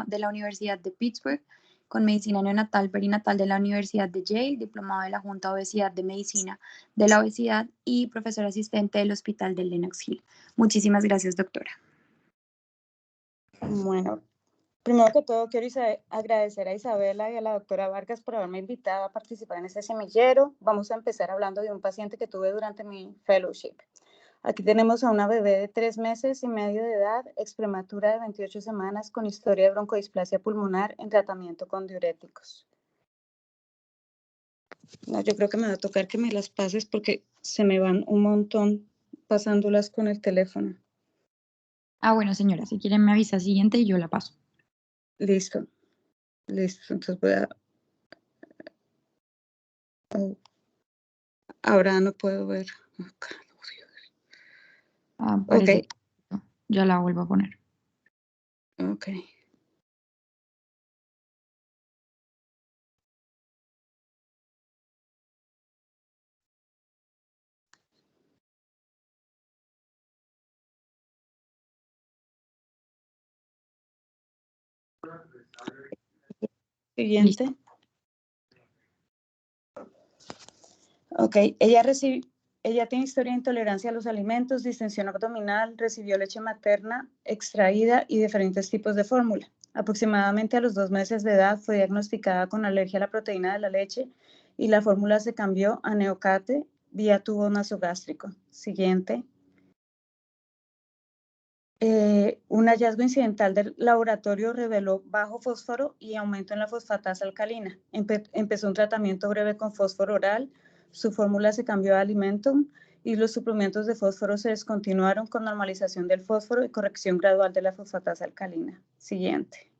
de la Universidad de Pittsburgh, con medicina neonatal perinatal de la Universidad de Yale, diplomado de la Junta de Obesidad de Medicina de la Obesidad y profesor asistente del Hospital de Lenox Hill. Muchísimas gracias, doctora. Bueno, primero que todo quiero agradecer a Isabela y a la doctora Vargas por haberme invitado a participar en este semillero. Vamos a empezar hablando de un paciente que tuve durante mi fellowship. Aquí tenemos a una bebé de 3 meses y medio de edad, exprematura de 28 semanas, con historia de broncodisplasia pulmonar en tratamiento con diuréticos. No, yo creo que me va a tocar que me las pases porque se me van un montón pasándolas con el teléfono. Ah, bueno, señora, si quieren me avisa siguiente y yo la paso. Listo. Listo, entonces voy a... Oh. Ahora no puedo ver. Parece Ok. que ya la vuelvo a poner. Ok. Siguiente. Listo. Ok, ella tiene historia de intolerancia a los alimentos, distensión abdominal, recibió leche materna extraída y diferentes tipos de fórmula. Aproximadamente a los 2 meses de edad fue diagnosticada con alergia a la proteína de la leche y la fórmula se cambió a Neocate vía tubo nasogástrico. Siguiente. Un hallazgo incidental del laboratorio reveló bajo fósforo y aumento en la fosfatasa alcalina. Empezó un tratamiento breve con fósforo oral, su fórmula se cambió a Alimentum y los suplementos de fósforo se descontinuaron con normalización del fósforo y corrección gradual de la fosfatasa alcalina. Siguiente.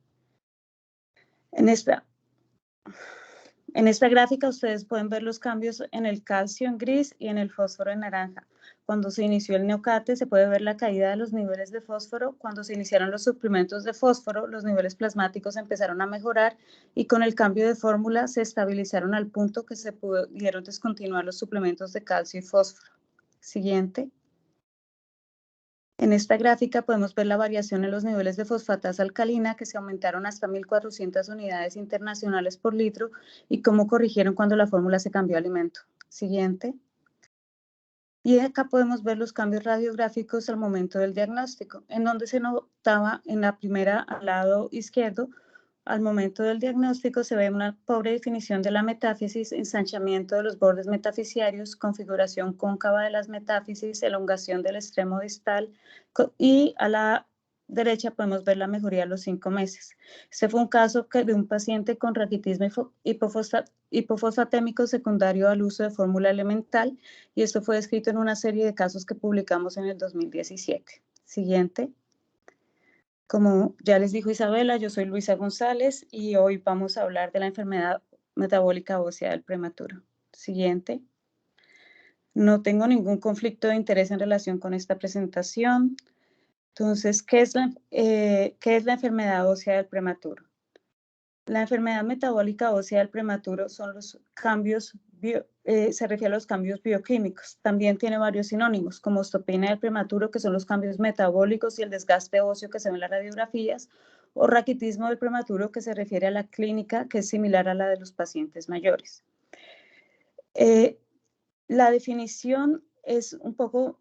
En esta gráfica ustedes pueden ver los cambios en el calcio en gris y en el fósforo en naranja. Cuando se inició el Neocate se puede ver la caída de los niveles de fósforo. Cuando se iniciaron los suplementos de fósforo, los niveles plasmáticos empezaron a mejorar y con el cambio de fórmula se estabilizaron al punto que se pudieron descontinuar los suplementos de calcio y fósforo. Siguiente. En esta gráfica podemos ver la variación en los niveles de fosfatasa alcalina que se aumentaron hasta 1.400 unidades internacionales por litro y cómo corrigieron cuando la fórmula se cambió a alimento. Siguiente. Y acá podemos ver los cambios radiográficos al momento del diagnóstico, en donde se notaba en la primera al lado izquierdo, al momento del diagnóstico se ve una pobre definición de la metáfisis, ensanchamiento de los bordes metafisiarios, configuración cóncava de las metáfisis, elongación del extremo distal y a la derecha podemos ver la mejoría a los 5 meses. Este fue un caso de un paciente con raquitismo hipofosfatémico secundario al uso de fórmula elemental y esto fue descrito en una serie de casos que publicamos en el 2017. Siguiente. Como ya les dijo Isabela, yo soy Luisa González y hoy vamos a hablar de la enfermedad metabólica ósea del prematuro. Siguiente. No tengo ningún conflicto de interés en relación con esta presentación. Entonces, ¿qué es la enfermedad ósea del prematuro? La enfermedad metabólica ósea del prematuro son los cambios, se refiere a los cambios bioquímicos. También tiene varios sinónimos, como osteopenia del prematuro, que son los cambios metabólicos y el desgaste óseo que se ven en las radiografías, o raquitismo del prematuro, que se refiere a la clínica, que es similar a la de los pacientes mayores. La definición es un poco,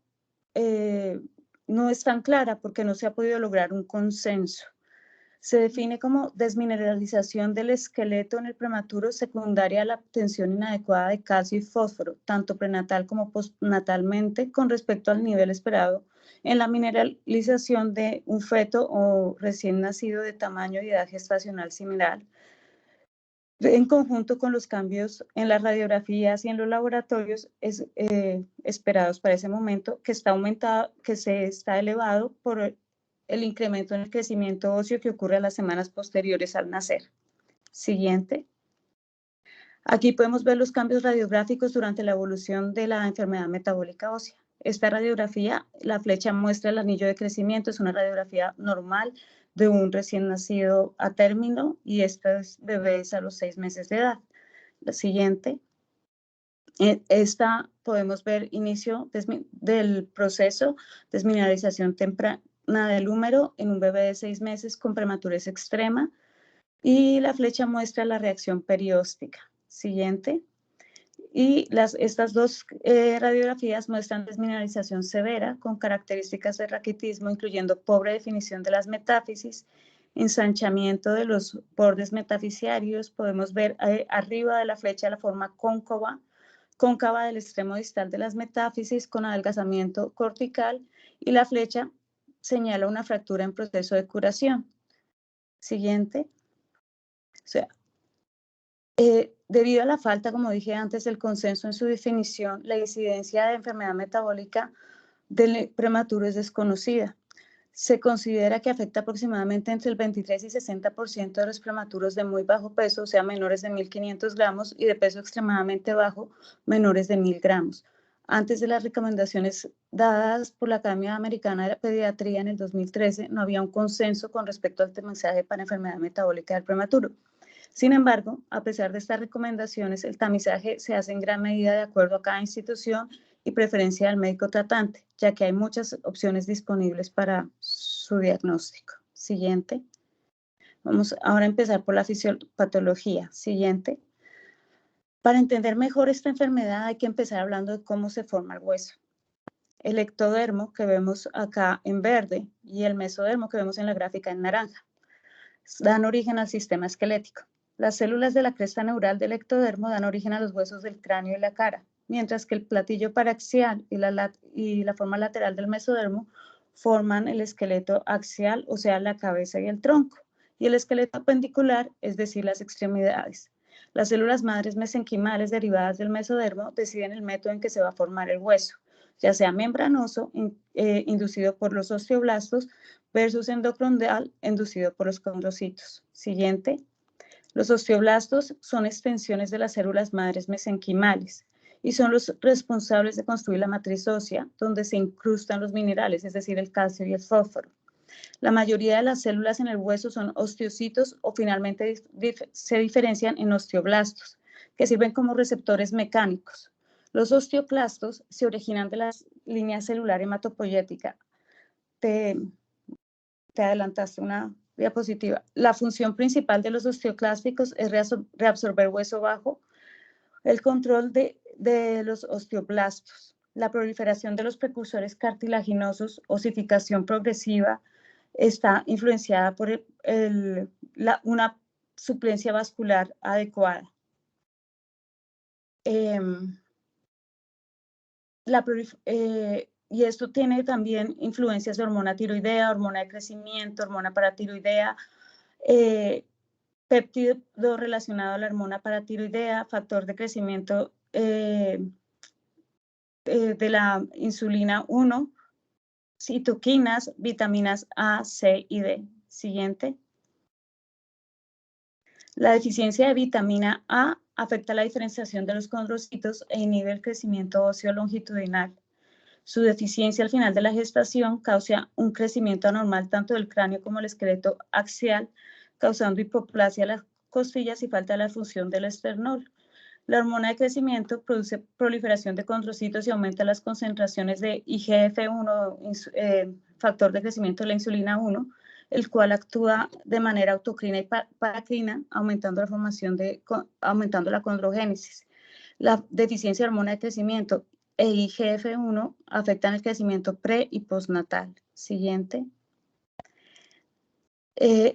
no es tan clara porque no se ha podido lograr un consenso. Se define como desmineralización del esqueleto en el prematuro secundaria a la obtención inadecuada de calcio y fósforo, tanto prenatal como postnatalmente, con respecto al nivel esperado en la mineralización de un feto o recién nacido de tamaño y edad gestacional similar, en conjunto con los cambios en las radiografías y en los laboratorios esperados para ese momento, que está elevado por el incremento en el crecimiento óseo que ocurre a las semanas posteriores al nacer. Siguiente. Aquí podemos ver los cambios radiográficos durante la evolución de la enfermedad metabólica ósea. Esta radiografía, la flecha muestra el anillo de crecimiento, es una radiografía normal de un recién nacido a término y estos bebés a los 6 meses de edad. La siguiente. Esta podemos ver inicio del proceso de desmineralización del húmero en un bebé de 6 meses con prematurez extrema y la flecha muestra la reacción perióstica. Siguiente. Y estas dos radiografías muestran desmineralización severa con características de raquitismo, incluyendo pobre definición de las metáfisis, ensanchamiento de los bordes metafisiarios. Podemos ver arriba de la flecha la forma cóncava del extremo distal de las metáfisis con adelgazamiento cortical, y la flecha señala una fractura en proceso de curación. Siguiente. O sea, debido a la falta, como dije antes, del consenso en su definición, la incidencia de enfermedad metabólica del prematuro es desconocida. Se considera que afecta aproximadamente entre el 23 y 60% de los prematuros de muy bajo peso, o sea, menores de 1.500 gramos, y de peso extremadamente bajo, menores de 1.000 gramos. Antes de las recomendaciones dadas por la Academia Americana de la Pediatría en el 2013, no había un consenso con respecto al tamizaje para enfermedad metabólica del prematuro. Sin embargo, a pesar de estas recomendaciones, el tamizaje se hace en gran medida de acuerdo a cada institución y preferencia del médico tratante, ya que hay muchas opciones disponibles para su diagnóstico. Siguiente. Vamos ahora a empezar por la fisiopatología. Siguiente. Para entender mejor esta enfermedad hay que empezar hablando de cómo se forma el hueso. El ectodermo, que vemos acá en verde, y el mesodermo, que vemos en la gráfica en naranja, dan origen al sistema esquelético. Las células de la cresta neural del ectodermo dan origen a los huesos del cráneo y la cara, mientras que el platillo paraxial y la forma lateral del mesodermo forman el esqueleto axial, o sea, la cabeza y el tronco, y el esqueleto apendicular, es decir, las extremidades. Las células madres mesenquimales derivadas del mesodermo deciden el método en que se va a formar el hueso, ya sea membranoso, inducido por los osteoblastos, versus endocondral, inducido por los condrocitos. Siguiente. Los osteoblastos son extensiones de las células madres mesenquimales y son los responsables de construir la matriz ósea, donde se incrustan los minerales, es decir, el calcio y el fósforo. La mayoría de las células en el hueso son osteocitos o finalmente se diferencian en osteoblastos, que sirven como receptores mecánicos. Los osteoclastos se originan de la línea celular hematopoyética. Te adelantaste una diapositiva. La función principal de los osteoclásticos es reabsorber hueso bajo, el control de los osteoblastos, la proliferación de los precursores cartilaginosos, osificación progresiva, está influenciada por una suplencia vascular adecuada. Y esto tiene también influencias de hormona tiroidea, hormona de crecimiento, hormona paratiroidea, péptido relacionado a la hormona paratiroidea, factor de crecimiento de la insulina 1, citoquinas, vitaminas A, C y D. Siguiente. La deficiencia de vitamina A afecta la diferenciación de los condrocitos e inhibe el crecimiento óseo longitudinal. Su deficiencia al final de la gestación causa un crecimiento anormal tanto del cráneo como el esqueleto axial, causando hipoplasia de las costillas y falta de la función del esternón. La hormona de crecimiento produce proliferación de condrocitos y aumenta las concentraciones de IGF-1, factor de crecimiento de la insulina 1, el cual actúa de manera autocrina y paracrina, aumentando la condrogénesis. La deficiencia de hormona de crecimiento e IGF-1 afectan el crecimiento pre y postnatal. Siguiente.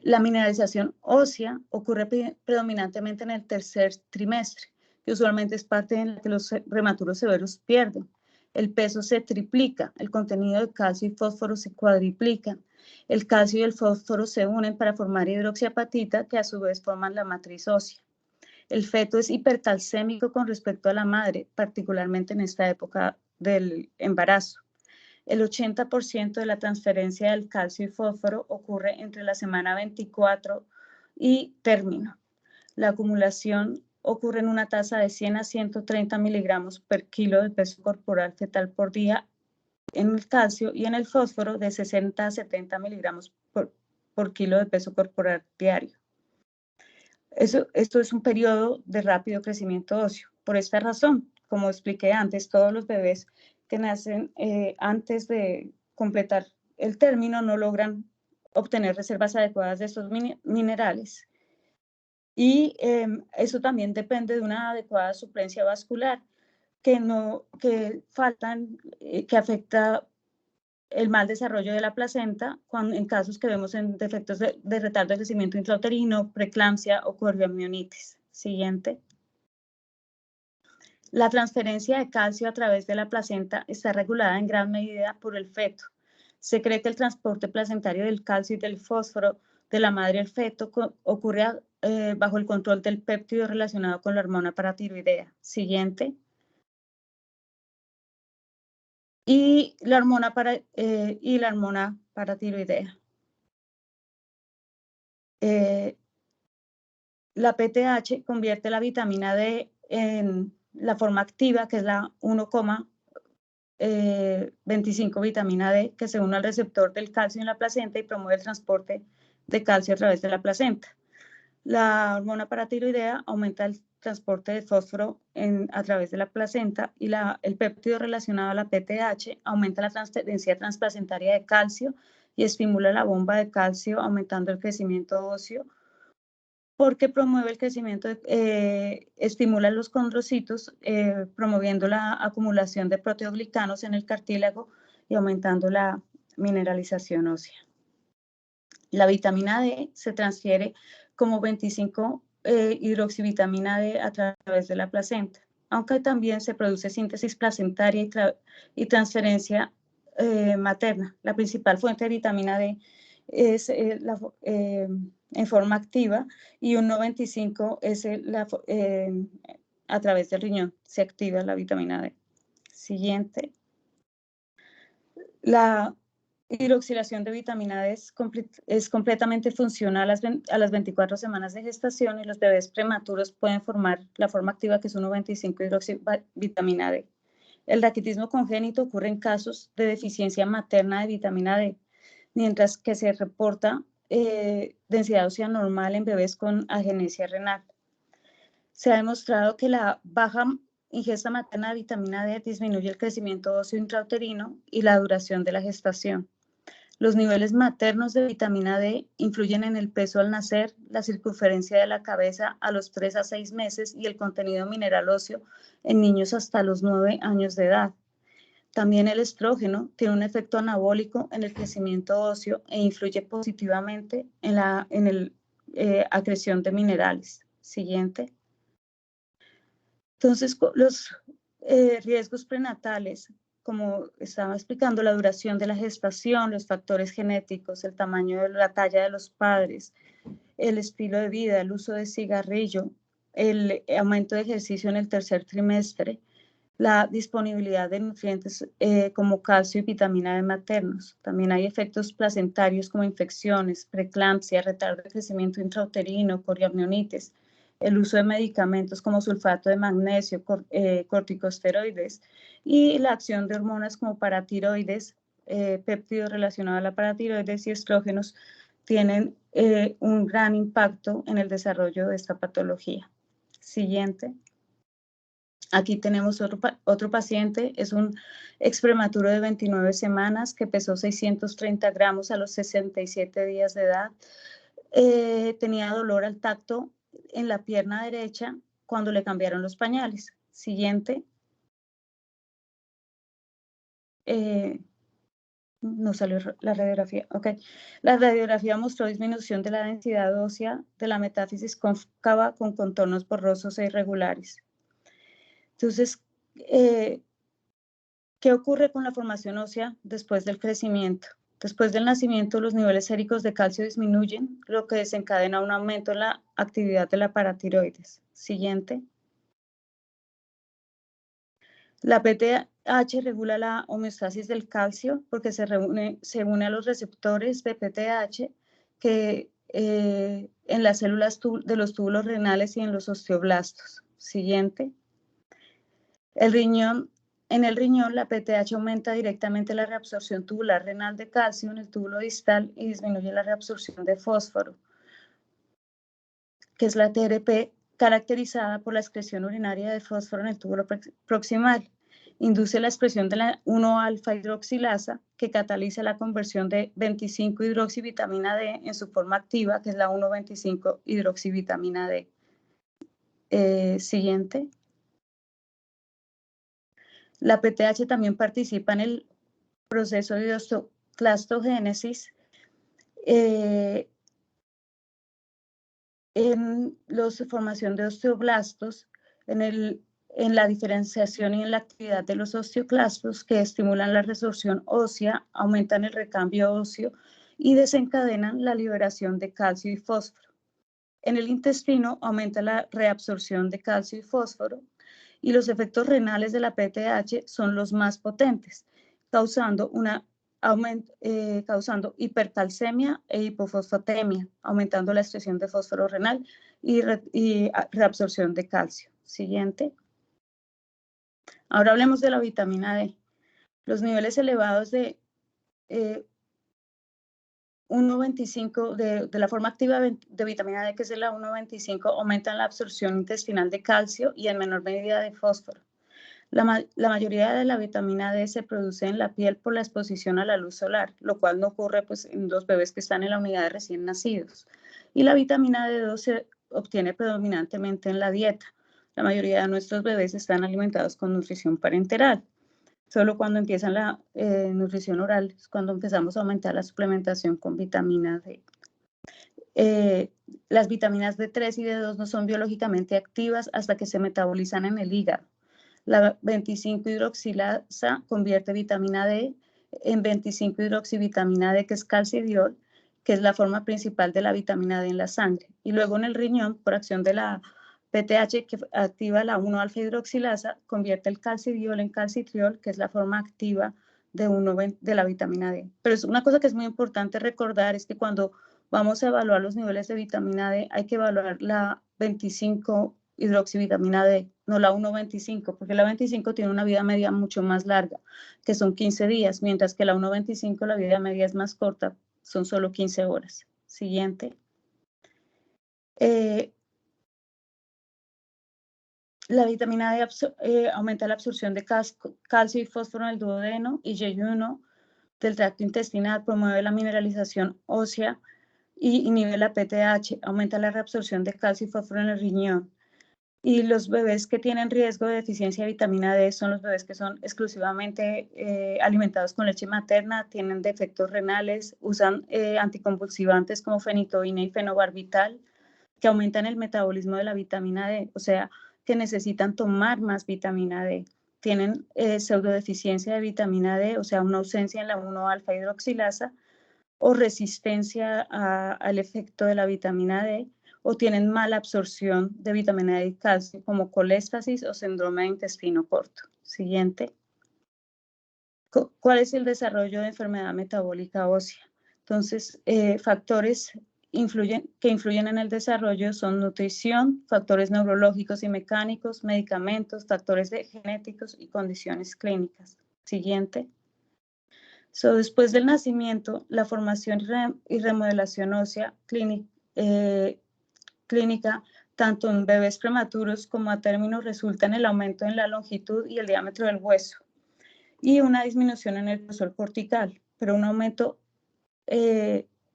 La mineralización ósea ocurre predominantemente en el tercer trimestre, que usualmente es parte en la que los prematuros severos pierden. El peso se triplica, el contenido de calcio y fósforo se cuadriplica. El calcio y el fósforo se unen para formar hidroxiapatita, que a su vez forman la matriz ósea. El feto es hipercalcémico con respecto a la madre, particularmente en esta época del embarazo. El 80% de la transferencia del calcio y fósforo ocurre entre la semana 24 y término. La acumulación ocurre en una tasa de 100 a 130 miligramos por kilo de peso corporal fetal por día en el calcio y en el fósforo de 60 a 70 miligramos por kilo de peso corporal diario. Esto es un periodo de rápido crecimiento óseo. Por esta razón, como expliqué antes, todos los bebés que nacen antes de completar el término no logran obtener reservas adecuadas de estos minerales. Y eso también depende de una adecuada suplencia vascular que afecta el mal desarrollo de la placenta en casos que vemos en defectos de retardo de crecimiento intrauterino, preeclampsia o coriomionitis. Siguiente. La transferencia de calcio a través de la placenta está regulada en gran medida por el feto. Se cree que el transporte placentario del calcio y del fósforo de la madre al feto ocurre bajo el control del péptido relacionado con la hormona paratiroidea. Siguiente. Y la hormona paratiroidea. La PTH convierte la vitamina D en la forma activa, que es la 1,25 vitamina D, que se une al receptor del calcio en la placenta y promueve el transporte de calcio a través de la placenta. La hormona paratiroidea aumenta el transporte de fósforo a través de la placenta y el péptido relacionado a la PTH aumenta la transferencia transplacentaria de calcio y estimula la bomba de calcio, aumentando el crecimiento óseo, porque promueve el crecimiento, estimula los condrocitos, promoviendo la acumulación de proteoglicanos en el cartílago y aumentando la mineralización ósea. La vitamina D se transfiere como 25 hidroxivitamina D a través de la placenta, aunque también se produce síntesis placentaria y transferencia materna. La principal fuente de vitamina D es en forma activa y un 95 es a través del riñón, se activa la vitamina D. Siguiente. La hidroxilación de vitamina D es completamente funcional a las 24 semanas de gestación y los bebés prematuros pueden formar la forma activa que es 1,25 hidroxivitamina D. El raquitismo congénito ocurre en casos de deficiencia materna de vitamina D, mientras que se reporta densidad ósea normal en bebés con agenesia renal. Se ha demostrado que la baja ingesta materna de vitamina D disminuye el crecimiento óseo intrauterino y la duración de la gestación. Los niveles maternos de vitamina D influyen en el peso al nacer, la circunferencia de la cabeza a los 3 a 6 meses y el contenido mineral óseo en niños hasta los 9 años de edad. También el estrógeno tiene un efecto anabólico en el crecimiento óseo e influye positivamente en la acreción de minerales. Siguiente. Entonces, los riesgos prenatales, como estaba explicando, la duración de la gestación, los factores genéticos, el tamaño de la talla de los padres, el estilo de vida, el uso de cigarrillo, el aumento de ejercicio en el tercer trimestre, la disponibilidad de nutrientes como calcio y vitamina D maternos. También hay efectos placentarios como infecciones, preeclampsia, retardo de crecimiento intrauterino, coriomionitis, el uso de medicamentos como sulfato de magnesio, corticosteroides y la acción de hormonas como paratiroides, péptidos relacionados a la paratiroides y estrógenos tienen un gran impacto en el desarrollo de esta patología. Siguiente. Aquí tenemos otro paciente, es un exprematuro de 29 semanas que pesó 630 gramos a los 67 días de edad. Tenía dolor al tacto en la pierna derecha cuando le cambiaron los pañales. Siguiente. No salió la radiografía. Ok. La radiografía mostró disminución de la densidad ósea de la metáfisis cóncava con contornos borrosos e irregulares. Entonces, ¿qué ocurre con la formación ósea después del crecimiento? Después del nacimiento, los niveles séricos de calcio disminuyen, lo que desencadena un aumento en la actividad de la paratiroides. Siguiente. La PTH regula la homeostasis del calcio porque se une a los receptores de PTH que en las células de los túbulos renales y en los osteoblastos. Siguiente. En el riñón, la PTH aumenta directamente la reabsorción tubular renal de calcio en el túbulo distal y disminuye la reabsorción de fósforo, que es la TRP, caracterizada por la excreción urinaria de fósforo en el túbulo proximal. Induce la expresión de la 1-alfa-hidroxilasa, que cataliza la conversión de 25-hidroxivitamina D en su forma activa, que es la 1,25-hidroxivitamina D. Siguiente. La PTH también participa en el proceso de osteoclastogénesis en la formación de osteoblastos, en la diferenciación y en la actividad de los osteoclastos, que estimulan la resorción ósea, aumentan el recambio óseo y desencadenan la liberación de calcio y fósforo. En el intestino aumenta la reabsorción de calcio y fósforo, y los efectos renales de la PTH son los más potentes, causando hipercalcemia e hipofosfatemia, aumentando la excreción de fósforo renal y reabsorción de calcio. Siguiente. Ahora hablemos de la vitamina D. Los niveles elevados de 1,25 de la forma activa de vitamina D, que es la 1,25, aumentan la absorción intestinal de calcio y en menor medida de fósforo. La mayoría de la vitamina D se produce en la piel por la exposición a la luz solar, lo cual no ocurre pues, en los bebés que están en la unidad de recién nacidos. Y la vitamina D2 se obtiene predominantemente en la dieta. La mayoría de nuestros bebés están alimentados con nutrición parenteral. Solo cuando empiezan la nutrición oral es cuando empezamos a aumentar la suplementación con vitamina D. Las vitaminas D3 y D2 no son biológicamente activas hasta que se metabolizan en el hígado. La 25-hidroxilasa convierte vitamina D en 25-hidroxivitamina D, que es calcidiol, que es la forma principal de la vitamina D en la sangre. Y luego en el riñón, por acción de la PTH, que activa la 1-alfa-hidroxilasa, convierte el calcidiol en calcitriol, que es la forma activa de la vitamina D. Pero es una cosa que es muy importante recordar, es que cuando vamos a evaluar los niveles de vitamina D, hay que evaluar la 25-hidroxivitamina D, no la 1,25, porque la 25 tiene una vida media mucho más larga, que son 15 días, mientras que la 1,25 la vida media es más corta, son solo 15 horas. Siguiente. La vitamina D aumenta la absorción de calcio y fósforo en el duodeno y yeyuno del tracto intestinal, promueve la mineralización ósea y inhibe la PTH, aumenta la reabsorción de calcio y fósforo en el riñón. Y los bebés que tienen riesgo de deficiencia de vitamina D son los bebés que son exclusivamente alimentados con leche materna, tienen defectos renales, usan anticonvulsivantes como fenitoína y fenobarbital, que aumentan el metabolismo de la vitamina D, o sea, que necesitan tomar más vitamina D. Tienen pseudodeficiencia de vitamina D, o sea, una ausencia en la 1-alfa-hidroxilasa o resistencia al efecto de la vitamina D, o tienen mala absorción de vitamina D y calcio, como coléstasis o síndrome de intestino corto. Siguiente. ¿Cuál es el desarrollo de enfermedad metabólica ósea? Entonces, factores que influyen en el desarrollo son nutrición, factores neurológicos y mecánicos, medicamentos, factores genéticos y condiciones clínicas. Siguiente. Después del nacimiento, la formación y remodelación ósea clínica, tanto en bebés prematuros como a término, resulta en el aumento en la longitud y el diámetro del hueso y una disminución en el grosor cortical, pero un aumento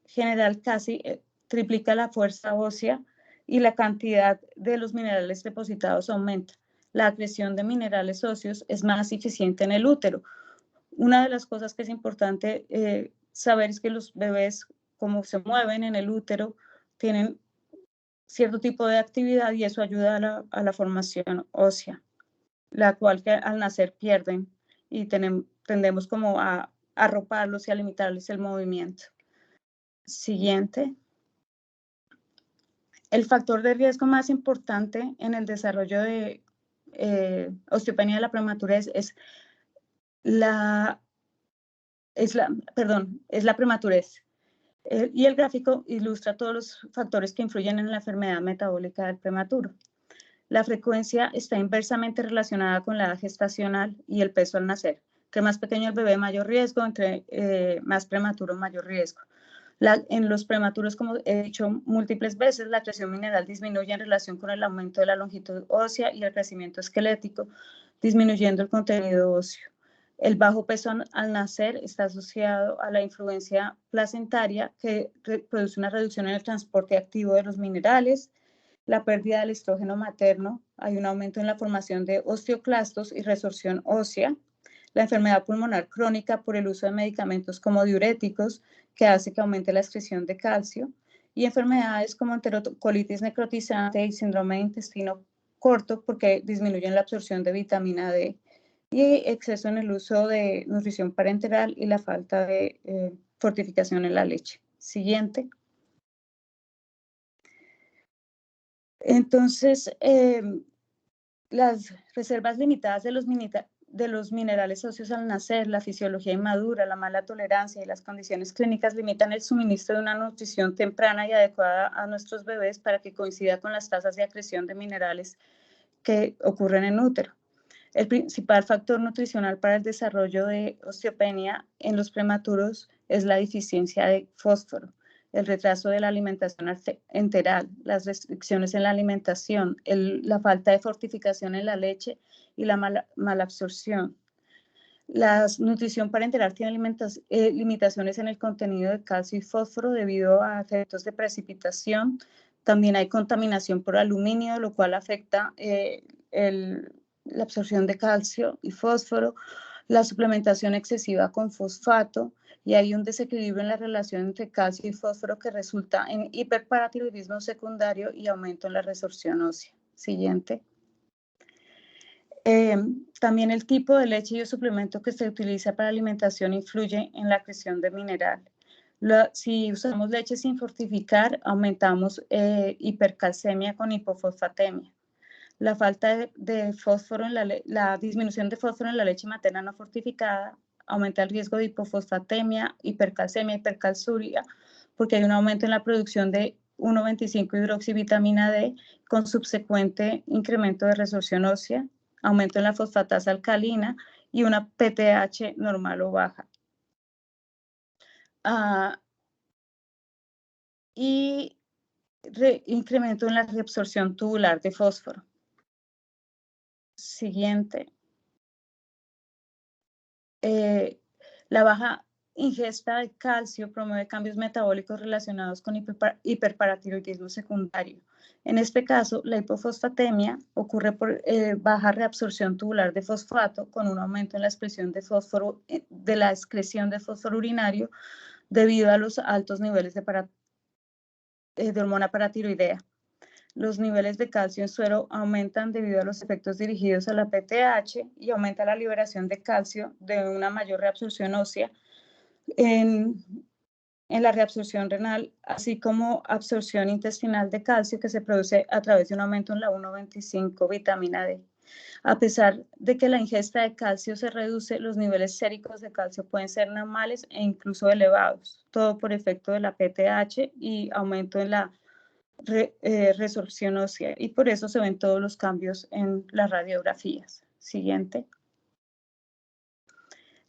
general casi triplica la fuerza ósea y la cantidad de los minerales depositados aumenta. La acreción de minerales óseos es más eficiente en el útero. Una de las cosas que es importante saber es que los bebés, como se mueven en el útero, tienen cierto tipo de actividad y eso ayuda a la formación ósea, la cual que al nacer pierden y tendemos como a arroparlos y a limitarles el movimiento. Siguiente. El factor de riesgo más importante en el desarrollo de osteopenia de la prematurez es la prematurez. Y el gráfico ilustra todos los factores que influyen en la enfermedad metabólica del prematuro. La frecuencia está inversamente relacionada con la edad gestacional y el peso al nacer. Entre más pequeño el bebé, mayor riesgo, entre más prematuro, mayor riesgo. En los prematuros, como he dicho múltiples veces, la acreción mineral disminuye en relación con el aumento de la longitud ósea y el crecimiento esquelético. disminuyendo el contenido óseo. El bajo peso al nacer está asociado a la influencia placentaria que produce una reducción en el transporte activo de los minerales, la pérdida del estrógeno materno, hay un aumento en la formación de osteoclastos y resorción ósea, la enfermedad pulmonar crónica por el uso de medicamentos como diuréticos que hace que aumente la excreción de calcio, y enfermedades como enterocolitis necrotizante y síndrome de intestino corto porque disminuyen la absorción de vitamina D, y exceso en el uso de nutrición parenteral y la falta de fortificación en la leche. Siguiente. Entonces, las reservas limitadas de los minerales óseos al nacer, la fisiología inmadura, la mala tolerancia y las condiciones clínicas limitan el suministro de una nutrición temprana y adecuada a nuestros bebés para que coincida con las tasas de acreción de minerales que ocurren en útero. El principal factor nutricional para el desarrollo de osteopenia en los prematuros es la deficiencia de fósforo, el retraso de la alimentación enteral, las restricciones en la alimentación, la falta de fortificación en la leche y la mala absorción. La nutrición parenteral tiene limitaciones en el contenido de calcio y fósforo debido a efectos de precipitación. También hay contaminación por aluminio, lo cual afecta la absorción de calcio y fósforo, la suplementación excesiva con fosfato, y hay un desequilibrio en la relación entre calcio y fósforo que resulta en hiperparatiroidismo secundario y aumento en la resorción ósea. Siguiente. También el tipo de leche y el suplemento que se utiliza para alimentación influye en la acreción de mineral. Si usamos leche sin fortificar, aumentamos hipercalcemia con hipofosfatemia. La falta de fósforo la disminución de fósforo en la leche materna no fortificada aumenta el riesgo de hipofosfatemia, hipercalcemia, hipercalciuria, porque hay un aumento en la producción de 1,25-hidroxivitamina D con subsecuente incremento de resorción ósea, aumento en la fosfatasa alcalina y una PTH normal o baja. Y incremento en la reabsorción tubular de fósforo. Siguiente. La baja ingesta de calcio promueve cambios metabólicos relacionados con hiperparatiroidismo secundario. En este caso, la hipofosfatemia ocurre por baja reabsorción tubular de fosfato con un aumento en la excreción de fósforo, urinario debido a los altos niveles de hormona paratiroidea. Los niveles de calcio en suero aumentan debido a los efectos dirigidos a la PTH y aumenta la liberación de calcio de una mayor reabsorción ósea en la reabsorción renal, así como absorción intestinal de calcio que se produce a través de un aumento en la 1,25 vitamina D. A pesar de que la ingesta de calcio se reduce, los niveles séricos de calcio pueden ser normales e incluso elevados, todo por efecto de la PTH y aumento en la resorción ósea, y por eso se ven todos los cambios en las radiografías. Siguiente.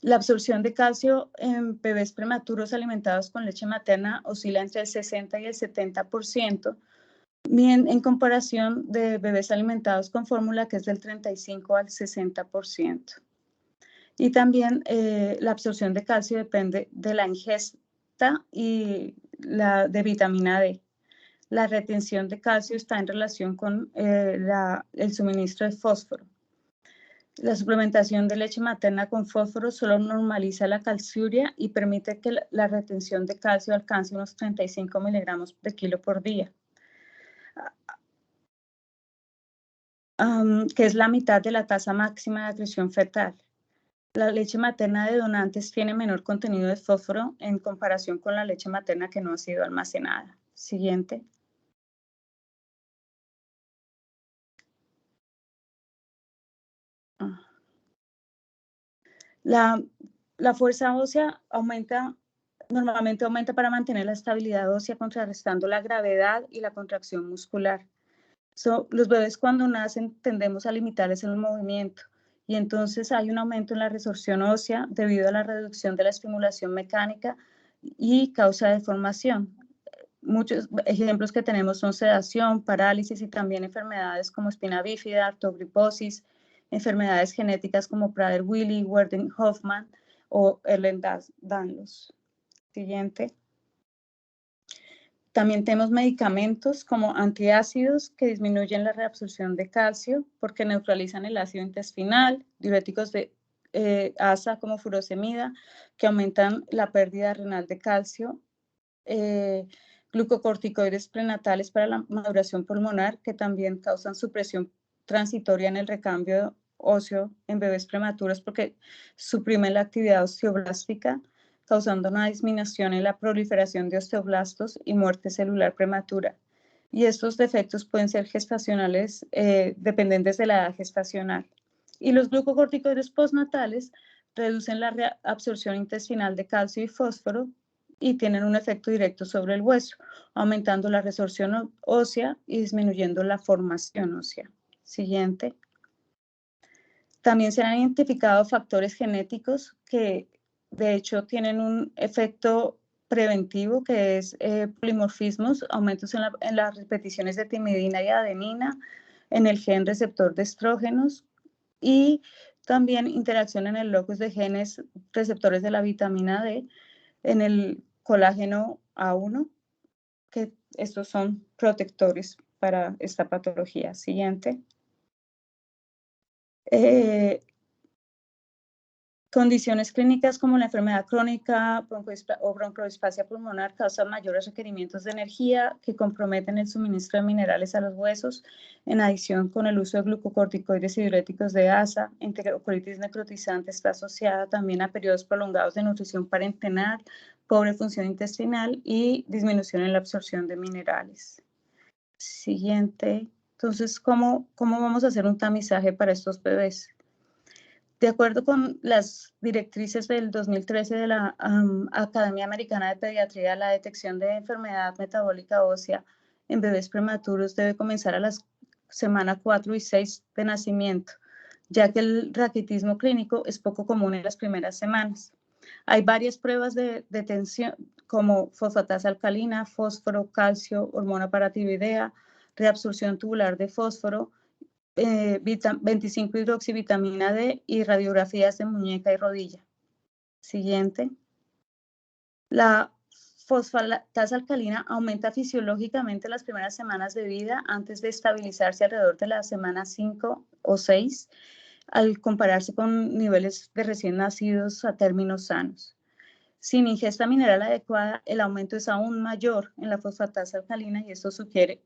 La absorción de calcio en bebés prematuros alimentados con leche materna oscila entre el 60 y el 70%, bien en comparación de bebés alimentados con fórmula, que es del 35 al 60%. Y también la absorción de calcio depende de la ingesta y de vitamina D. La retención de calcio está en relación con el suministro de fósforo. La suplementación de leche materna con fósforo solo normaliza la calciuria y permite que la retención de calcio alcance unos 35 miligramos de kilo por día, que es la mitad de la tasa máxima de acreción fetal. La leche materna de donantes tiene menor contenido de fósforo en comparación con la leche materna que no ha sido almacenada. Siguiente. La fuerza ósea normalmente aumenta para mantener la estabilidad ósea, contrarrestando la gravedad y la contracción muscular. Los bebés cuando nacen tendemos a limitarles el movimiento, y entonces hay un aumento en la resorción ósea debido a la reducción de la estimulación mecánica y causa deformación. Muchos ejemplos que tenemos son sedación, parálisis y también enfermedades como espina bífida, artrogriposis enfermedades genéticas como Prader-Willi, Waardenburg-Hoffmann o Ehlers-Danlos. Siguiente. También tenemos medicamentos como antiácidos que disminuyen la reabsorción de calcio porque neutralizan el ácido intestinal, diuréticos de ASA como furosemida que aumentan la pérdida renal de calcio, glucocorticoides prenatales para la maduración pulmonar que también causan supresión transitoria en el recambio óseo en bebés prematuros porque suprimen la actividad osteoblástica, causando una disminución en la proliferación de osteoblastos y muerte celular prematura. Y estos defectos pueden ser gestacionales, dependientes de la edad gestacional. Y los glucocorticoides postnatales reducen la reabsorción intestinal de calcio y fósforo y tienen un efecto directo sobre el hueso, aumentando la resorción ósea y disminuyendo la formación ósea. Siguiente. También se han identificado factores genéticos que de hecho tienen un efecto preventivo que es polimorfismos, aumentos en las repeticiones de timidina y adenina, en el gen receptor de estrógenos y también interacción en el locus de genes receptores de la vitamina D, en el colágeno A1, que estos son protectores para esta patología. Siguiente. Condiciones clínicas como la enfermedad crónica o broncoespascia pulmonar causan mayores requerimientos de energía que comprometen el suministro de minerales a los huesos, en adición con el uso de glucocorticoides y diuréticos de ASA. Enterocolitis necrotizante está asociada también a periodos prolongados de nutrición parenteral, pobre función intestinal y disminución en la absorción de minerales. Siguiente. Entonces, ¿cómo vamos a hacer un tamizaje para estos bebés? De acuerdo con las directrices del 2013 de la Academia Americana de Pediatría, la detección de enfermedad metabólica ósea en bebés prematuros debe comenzar a las semanas 4 y 6 de nacimiento, ya que el raquitismo clínico es poco común en las primeras semanas. Hay varias pruebas de detención como fosfatasa alcalina, fósforo, calcio, hormona paratiroidea, reabsorción tubular de fósforo, 25-hidroxivitamina D y radiografías de muñeca y rodilla. Siguiente. La fosfatasa alcalina aumenta fisiológicamente las primeras semanas de vida antes de estabilizarse alrededor de la semana 5 o 6 al compararse con niveles de recién nacidos a términos sanos. Sin ingesta mineral adecuada, el aumento es aún mayor en la fosfatasa alcalina y esto sugiere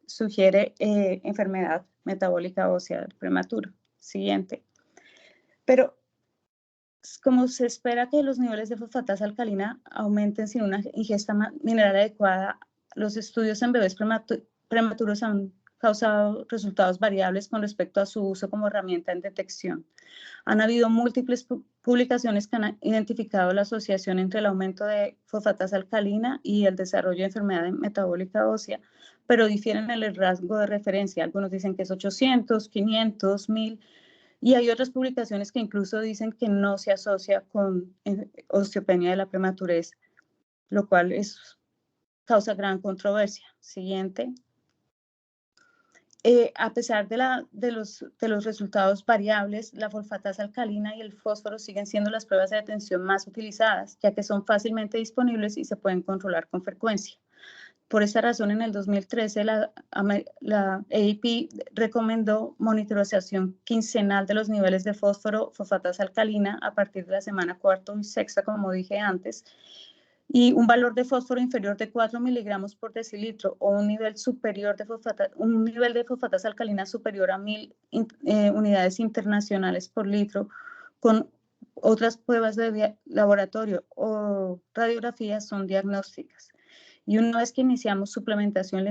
enfermedad metabólica ósea prematuro. Siguiente. Pero como se espera que los niveles de fosfatasa alcalina aumenten sin una ingesta mineral adecuada, los estudios en bebés prematuros han causado resultados variables con respecto a su uso como herramienta en detección. Han habido múltiples publicaciones que han identificado la asociación entre el aumento de fosfatasa alcalina y el desarrollo de enfermedad metabólica ósea, pero difieren en el rasgo de referencia. Algunos dicen que es 800, 500, 1000, y hay otras publicaciones que incluso dicen que no se asocia con osteopenia de la prematurez, lo cual causa gran controversia. Siguiente. A pesar de los resultados variables, la fosfatasa alcalina y el fósforo siguen siendo las pruebas de detención más utilizadas, ya que son fácilmente disponibles y se pueden controlar con frecuencia. Por esta razón, en el 2013, la AAP recomendó monitorización quincenal de los niveles de fósforo, fosfatasa alcalina a partir de la semana 4 y 6, como dije antes, y un valor de fósforo inferior de 4 miligramos por decilitro o un nivel de fosfatasa alcalina superior a 1000 unidades internacionales por litro con otras pruebas de laboratorio o radiografías son diagnósticas. Y una vez que iniciamos suplementación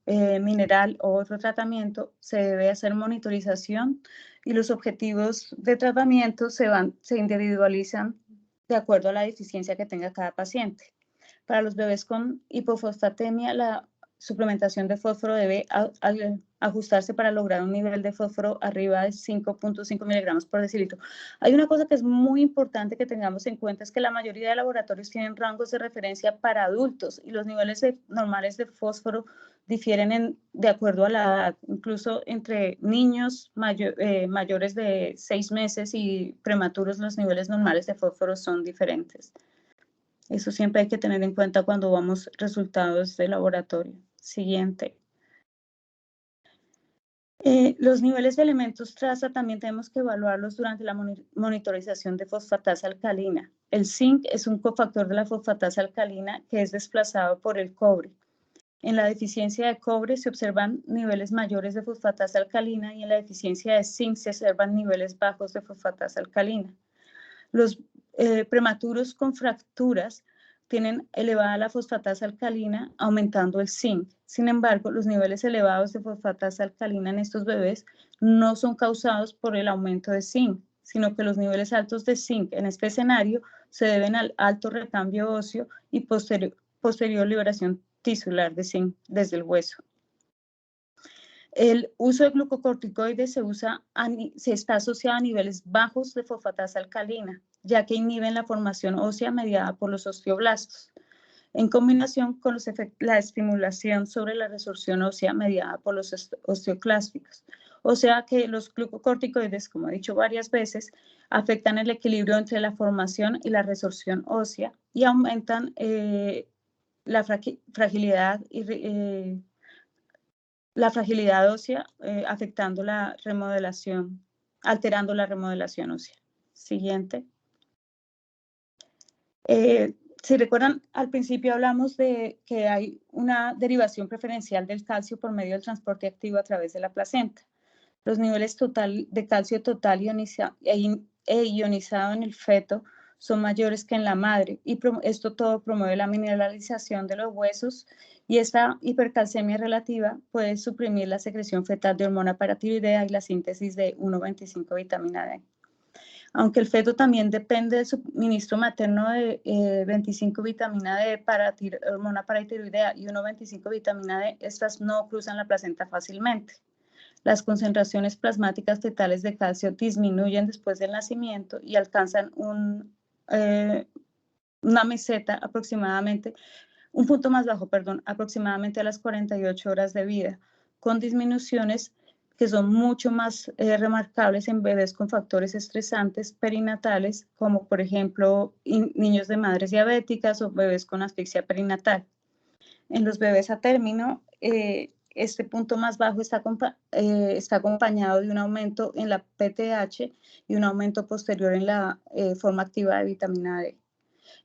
mineral o otro tratamiento, se debe hacer monitorización y los objetivos de tratamiento se individualizan de acuerdo a la deficiencia que tenga cada paciente. Para los bebés con hipofosfatemia, la suplementación de fósforo debe ajustarse para lograr un nivel de fósforo arriba de 5.5 miligramos por decilitro. Hay una cosa que es muy importante que tengamos en cuenta, es que la mayoría de laboratorios tienen rangos de referencia para adultos y los niveles normales de fósforo difieren de acuerdo a la edad, incluso entre niños mayores de 6 meses y prematuros los niveles normales de fósforo son diferentes. Eso siempre hay que tener en cuenta cuando vamos resultados de laboratorio. Siguiente. Los niveles de elementos traza también tenemos que evaluarlos durante la monitorización de fosfatasa alcalina. El zinc es un cofactor de la fosfatasa alcalina que es desplazado por el cobre. En la deficiencia de cobre se observan niveles mayores de fosfatasa alcalina y en la deficiencia de zinc se observan niveles bajos de fosfatasa alcalina. Los prematuros con fracturas tienen elevada la fosfatasa alcalina, aumentando el zinc. Sin embargo, los niveles elevados de fosfatasa alcalina en estos bebés no son causados por el aumento de zinc, sino que los niveles altos de zinc en este escenario se deben al alto recambio óseo y posterior liberación tisular de zinc desde el hueso. El uso de glucocorticoides se está asociado a niveles bajos de fosfatasa alcalina, ya que inhiben la formación ósea mediada por los osteoblastos, en combinación con la estimulación sobre la resorción ósea mediada por los osteoclásticos. O sea que los glucocorticoides, como he dicho varias veces, afectan el equilibrio entre la formación y la resorción ósea y aumentan la fragilidad ósea, afectando la remodelación, alterando la remodelación ósea. Siguiente. Si recuerdan, al principio hablamos de que hay una derivación preferencial del calcio por medio del transporte activo a través de la placenta. Los niveles de calcio total e ionizado en el feto son mayores que en la madre y esto todo promueve la mineralización de los huesos y esta hipercalcemia relativa puede suprimir la secreción fetal de hormona paratiroidea y la síntesis de 1,25 vitamina D. Aunque el feto también depende del suministro materno de 25 vitamina D, hormona paratiroidea y 1,25 vitamina D, estas no cruzan la placenta fácilmente. Las concentraciones plasmáticas fetales de calcio disminuyen después del nacimiento y alcanzan una meseta aproximadamente, un punto más bajo, perdón, aproximadamente a las 48 horas de vida, con disminuciones que son mucho más remarcables en bebés con factores estresantes perinatales, como por ejemplo niños de madres diabéticas o bebés con asfixia perinatal. En los bebés a término, este punto más bajo está acompañado de un aumento en la PTH y un aumento posterior en la forma activa de vitamina D.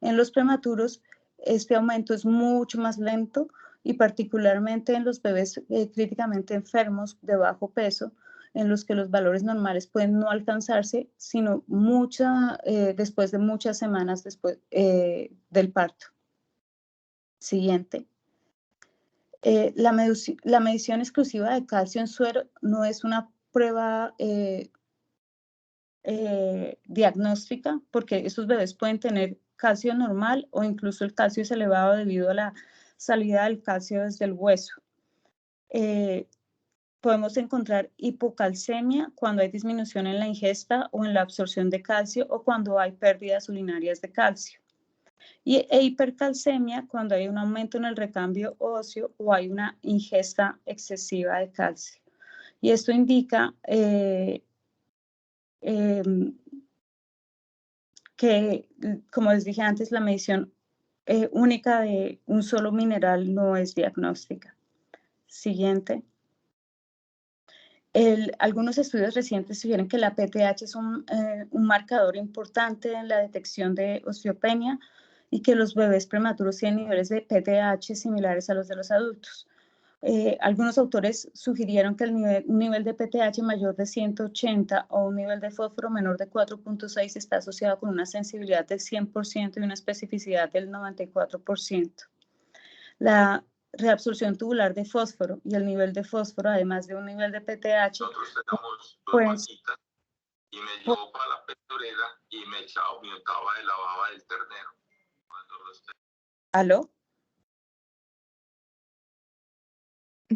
En los prematuros, este aumento es mucho más lento y particularmente en los bebés críticamente enfermos de bajo peso, en los que los valores normales pueden no alcanzarse, sino después de muchas semanas después del parto. Siguiente. La medición exclusiva de calcio en suero no es una prueba diagnóstica, porque estos bebés pueden tener calcio normal o incluso el calcio es elevado debido a la salida del calcio desde el hueso. Podemos encontrar hipocalcemia cuando hay disminución en la ingesta o en la absorción de calcio o cuando hay pérdidas urinarias de calcio. E hipercalcemia cuando hay un aumento en el recambio óseo o hay una ingesta excesiva de calcio. Y esto indica que, como les dije antes, la medición única de un solo mineral no es diagnóstica. Siguiente. Algunos estudios recientes sugieren que la PTH es un marcador importante en la detección de osteopenia y que los bebés prematuros tienen niveles de PTH similares a los de los adultos. Algunos autores sugirieron que un nivel de PTH mayor de 180 o un nivel de fósforo menor de 4.6 está asociado con una sensibilidad del 100% y una especificidad del 94%. La reabsorción tubular de fósforo y el nivel de fósforo, además de un nivel de PTH, nosotros teníamos dos pues, vaquitas y me llevó para la petrolera y me untaba de la baba del ternero. ¿Aló?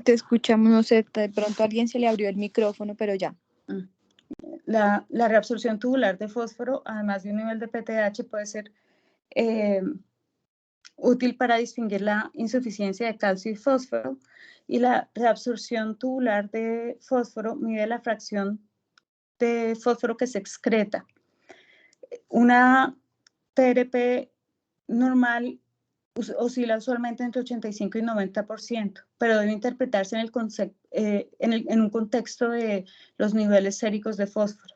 Te escuchamos, no sé, de pronto a alguien se le abrió el micrófono, pero ya. La reabsorción tubular de fósforo, además de un nivel de PTH, puede ser útil para distinguir la insuficiencia de calcio y fósforo, y la reabsorción tubular de fósforo mide la fracción de fósforo que se excreta. Una TRP normal oscila usualmente entre 85 y 90%, pero debe interpretarse en un contexto de los niveles séricos de fósforo.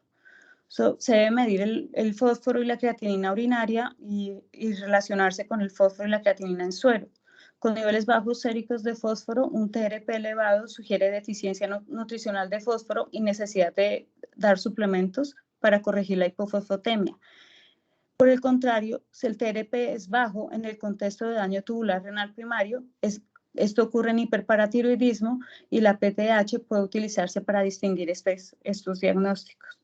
Se debe medir el fósforo y la creatinina urinaria y relacionarse con el fósforo y la creatinina en suero. Con niveles bajos séricos de fósforo, un TRP elevado sugiere deficiencia nutricional de fósforo y necesidad de dar suplementos para corregir la hipofosfatemia. Por el contrario, si el TRP es bajo en el contexto de daño tubular renal primario, esto ocurre en hiperparatiroidismo y la PTH puede utilizarse para distinguir estos diagnósticos.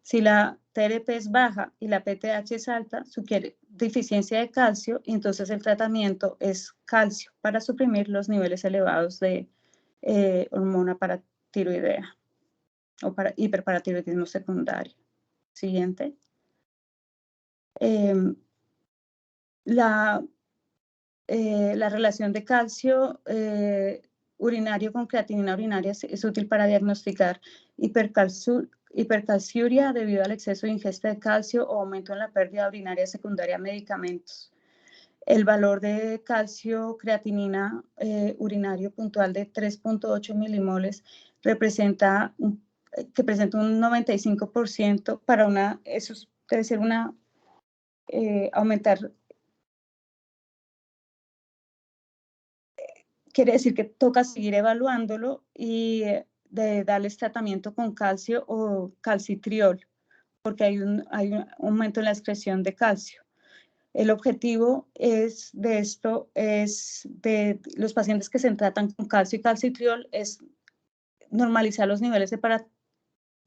Si la TRP es baja y la PTH es alta, sugiere deficiencia de calcio y entonces el tratamiento es calcio para suprimir los niveles elevados de hormona paratiroidea o para hiperparatiroidismo secundario. Siguiente. La relación de calcio urinario con creatinina urinaria es útil para diagnosticar hipercalciuria debido al exceso de ingesta de calcio o aumento en la pérdida urinaria secundaria a medicamentos. El valor de calcio creatinina urinario puntual de 3.8 milimoles presenta un 95% para eso debe ser aumentar. Quiere decir que toca seguir evaluándolo y de darles tratamiento con calcio o calcitriol, porque hay un aumento en la excreción de calcio. El objetivo de los pacientes que se tratan con calcio y calcitriol es normalizar los niveles de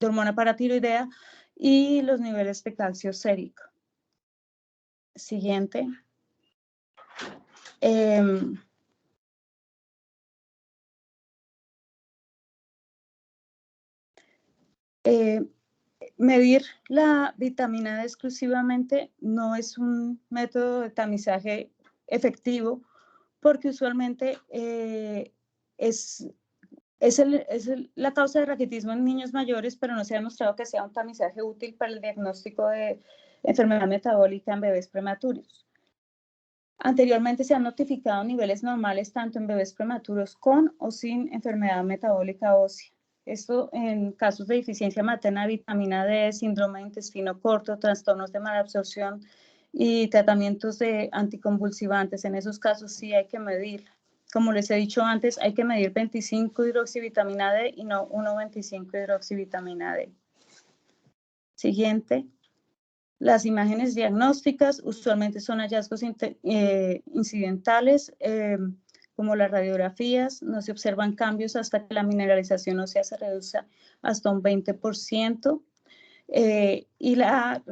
hormona paratiroidea y los niveles de calcio sérico. Siguiente. Medir la vitamina D exclusivamente no es un método de tamizaje efectivo porque usualmente es la causa de raquitismo en niños mayores, pero no se ha demostrado que sea un tamizaje útil para el diagnóstico de enfermedad metabólica en bebés prematuros. Anteriormente se han notificado niveles normales tanto en bebés prematuros con o sin enfermedad metabólica ósea. Esto en casos de deficiencia materna de vitamina D, síndrome de intestino corto, trastornos de malabsorción y tratamientos de anticonvulsivantes. En esos casos sí hay que medir. Como les he dicho antes, hay que medir 25-hidroxivitamina D y no 1,25-hidroxivitamina D. Siguiente. Las imágenes diagnósticas usualmente son hallazgos incidentales, como las radiografías. No se observan cambios hasta que la mineralización ósea se reduzca hasta un 20%. Y la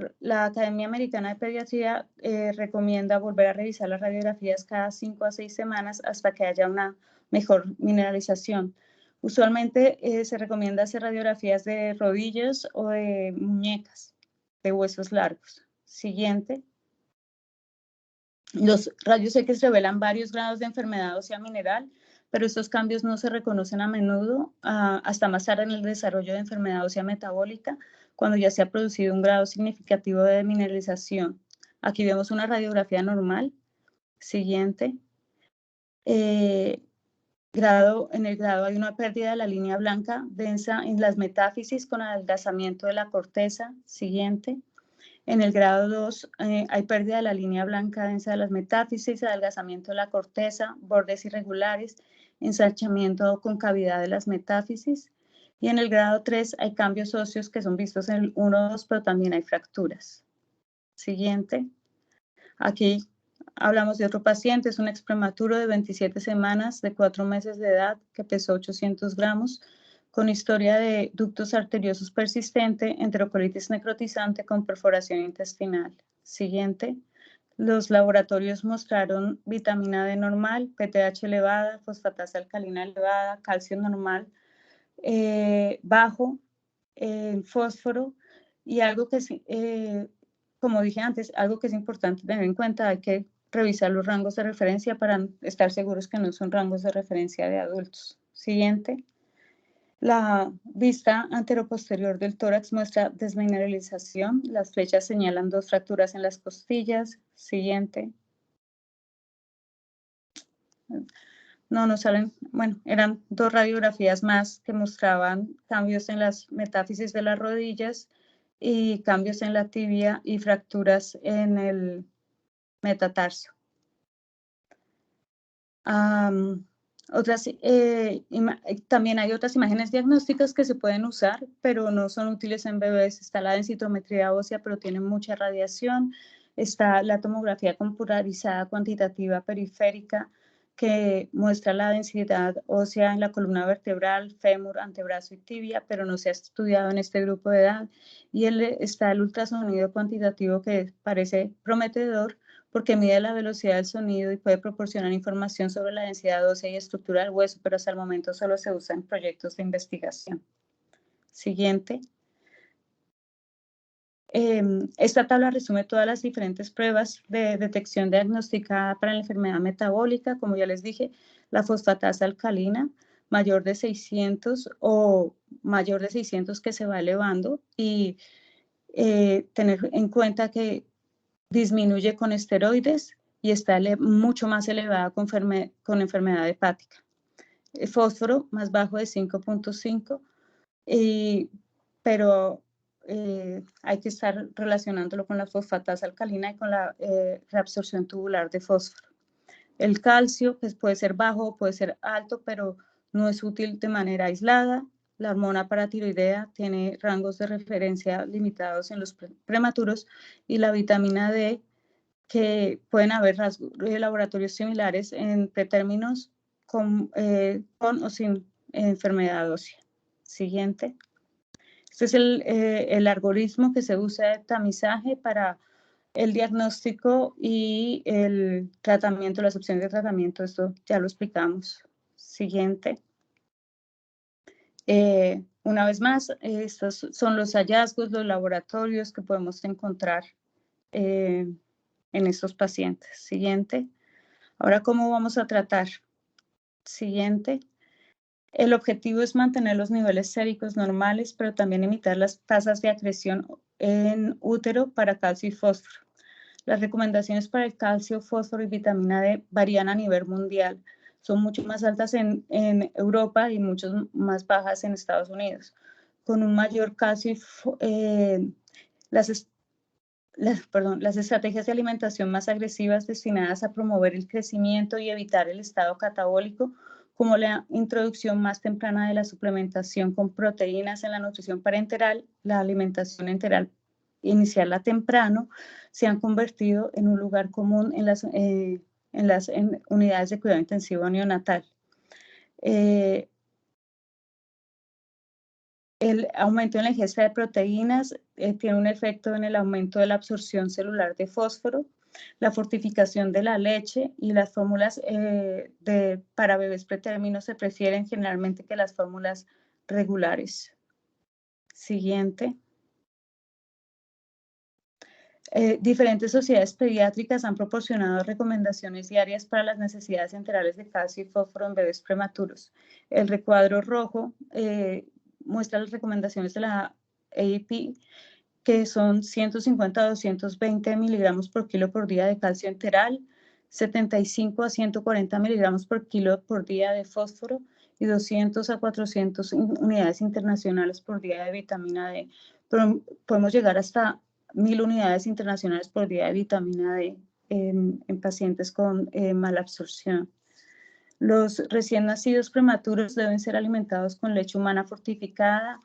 Academia Americana de Pediatría recomienda volver a revisar las radiografías cada 5 a 6 semanas hasta que haya una mejor mineralización. Usualmente se recomienda hacer radiografías de rodillas o de muñecas, de huesos largos. Siguiente. Los rayos X revelan varios grados de enfermedad ósea mineral, pero estos cambios no se reconocen a menudo hasta más tarde en el desarrollo de enfermedad ósea metabólica, cuando ya se ha producido un grado significativo de mineralización. Aquí vemos una radiografía normal. Siguiente. En el grado hay una pérdida de la línea blanca densa en las metáfisis con adelgazamiento de la corteza. Siguiente. En el grado 2 hay pérdida de la línea blanca densa de las metáfisis, adelgazamiento de la corteza, bordes irregulares, ensanchamiento o concavidad de las metáfisis. Y en el grado 3 hay cambios óseos que son vistos en el 1-2, pero también hay fracturas. Siguiente. Aquí hablamos de otro paciente, es un ex prematuro de 27 semanas, de 4 meses de edad, que pesó 800 gramos, con historia de ductos arteriosos persistente, enterocolitis necrotizante con perforación intestinal. Siguiente. Los laboratorios mostraron vitamina D normal, PTH elevada, fosfatasa alcalina elevada, calcio normal, bajo, fósforo, y algo que, como dije antes, algo que es importante tener en cuenta, hay que revisar los rangos de referencia para estar seguros que no son rangos de referencia de adultos. Siguiente. La vista anteroposterior del tórax muestra desmineralización. Las flechas señalan 2 fracturas en las costillas. Siguiente. No salen, bueno, eran 2 radiografías más que mostraban cambios en las metáfisis de las rodillas y cambios en la tibia y fracturas en el metatarso. También hay otras imágenes diagnósticas que se pueden usar, pero no son útiles en bebés. Está la densitometría ósea, pero tiene mucha radiación. Está la tomografía computarizada cuantitativa periférica, que muestra la densidad ósea en la columna vertebral, fémur, antebrazo y tibia, pero no se ha estudiado en este grupo de edad. Y está el ultrasonido cuantitativo, que parece prometedor, porque mide la velocidad del sonido y puede proporcionar información sobre la densidad ósea y estructura del hueso, pero hasta el momento solo se usa en proyectos de investigación. Siguiente. Esta tabla resume todas las diferentes pruebas de detección diagnóstica para la enfermedad metabólica. Como ya les dije, la fosfatasa alcalina mayor de 600 o mayor de 600 que se va elevando, y tener en cuenta que disminuye con esteroides y está mucho más elevada con enfermedad hepática. El fósforo más bajo de 5.5, pero hay que estar relacionándolo con la fosfatasa alcalina y con la reabsorción tubular de fósforo. El calcio pues, puede ser bajo o puede ser alto, pero no es útil de manera aislada. La hormona paratiroidea tiene rangos de referencia limitados en los prematuros, y la vitamina D, que pueden haber laboratorios similares en pretérminos con o sin enfermedad ósea. Siguiente. Este es el algoritmo que se usa de tamizaje para el diagnóstico y el tratamiento, las opciones de tratamiento. Esto ya lo explicamos. Siguiente. Una vez más, estos son los hallazgos, los laboratorios que podemos encontrar en estos pacientes. Siguiente. Ahora, ¿cómo vamos a tratar? Siguiente. El objetivo es mantener los niveles séricos normales, pero también limitar las tasas de acreción en útero para calcio y fósforo. Las recomendaciones para el calcio, fósforo y vitamina D varían a nivel mundial. Son mucho más altas en Europa y mucho más bajas en Estados Unidos. Con un mayor calcio, las estrategias de alimentación más agresivas destinadas a promover el crecimiento y evitar el estado catabólico, como la introducción más temprana de la suplementación con proteínas en la nutrición parenteral, la alimentación enteral, iniciarla temprano, se han convertido en un lugar común en las unidades de cuidado intensivo neonatal. El aumento en la ingesta de proteínas tiene un efecto en el aumento de la absorción celular de fósforo, la fortificación de la leche, y las fórmulas para bebés pretérminos se prefieren generalmente que las fórmulas regulares. Siguiente. Diferentes sociedades pediátricas han proporcionado recomendaciones diarias para las necesidades enterales de calcio y fósforo en bebés prematuros. El recuadro rojo muestra las recomendaciones de la AAP, que son 150 a 220 miligramos por kilo por día de calcio enteral, 75 a 140 miligramos por kilo por día de fósforo y 200 a 400 unidades internacionales por día de vitamina D. Pero podemos llegar hasta 1000 unidades internacionales por día de vitamina D en pacientes con mala absorción. Los recién nacidos prematuros deben ser alimentados con leche humana fortificada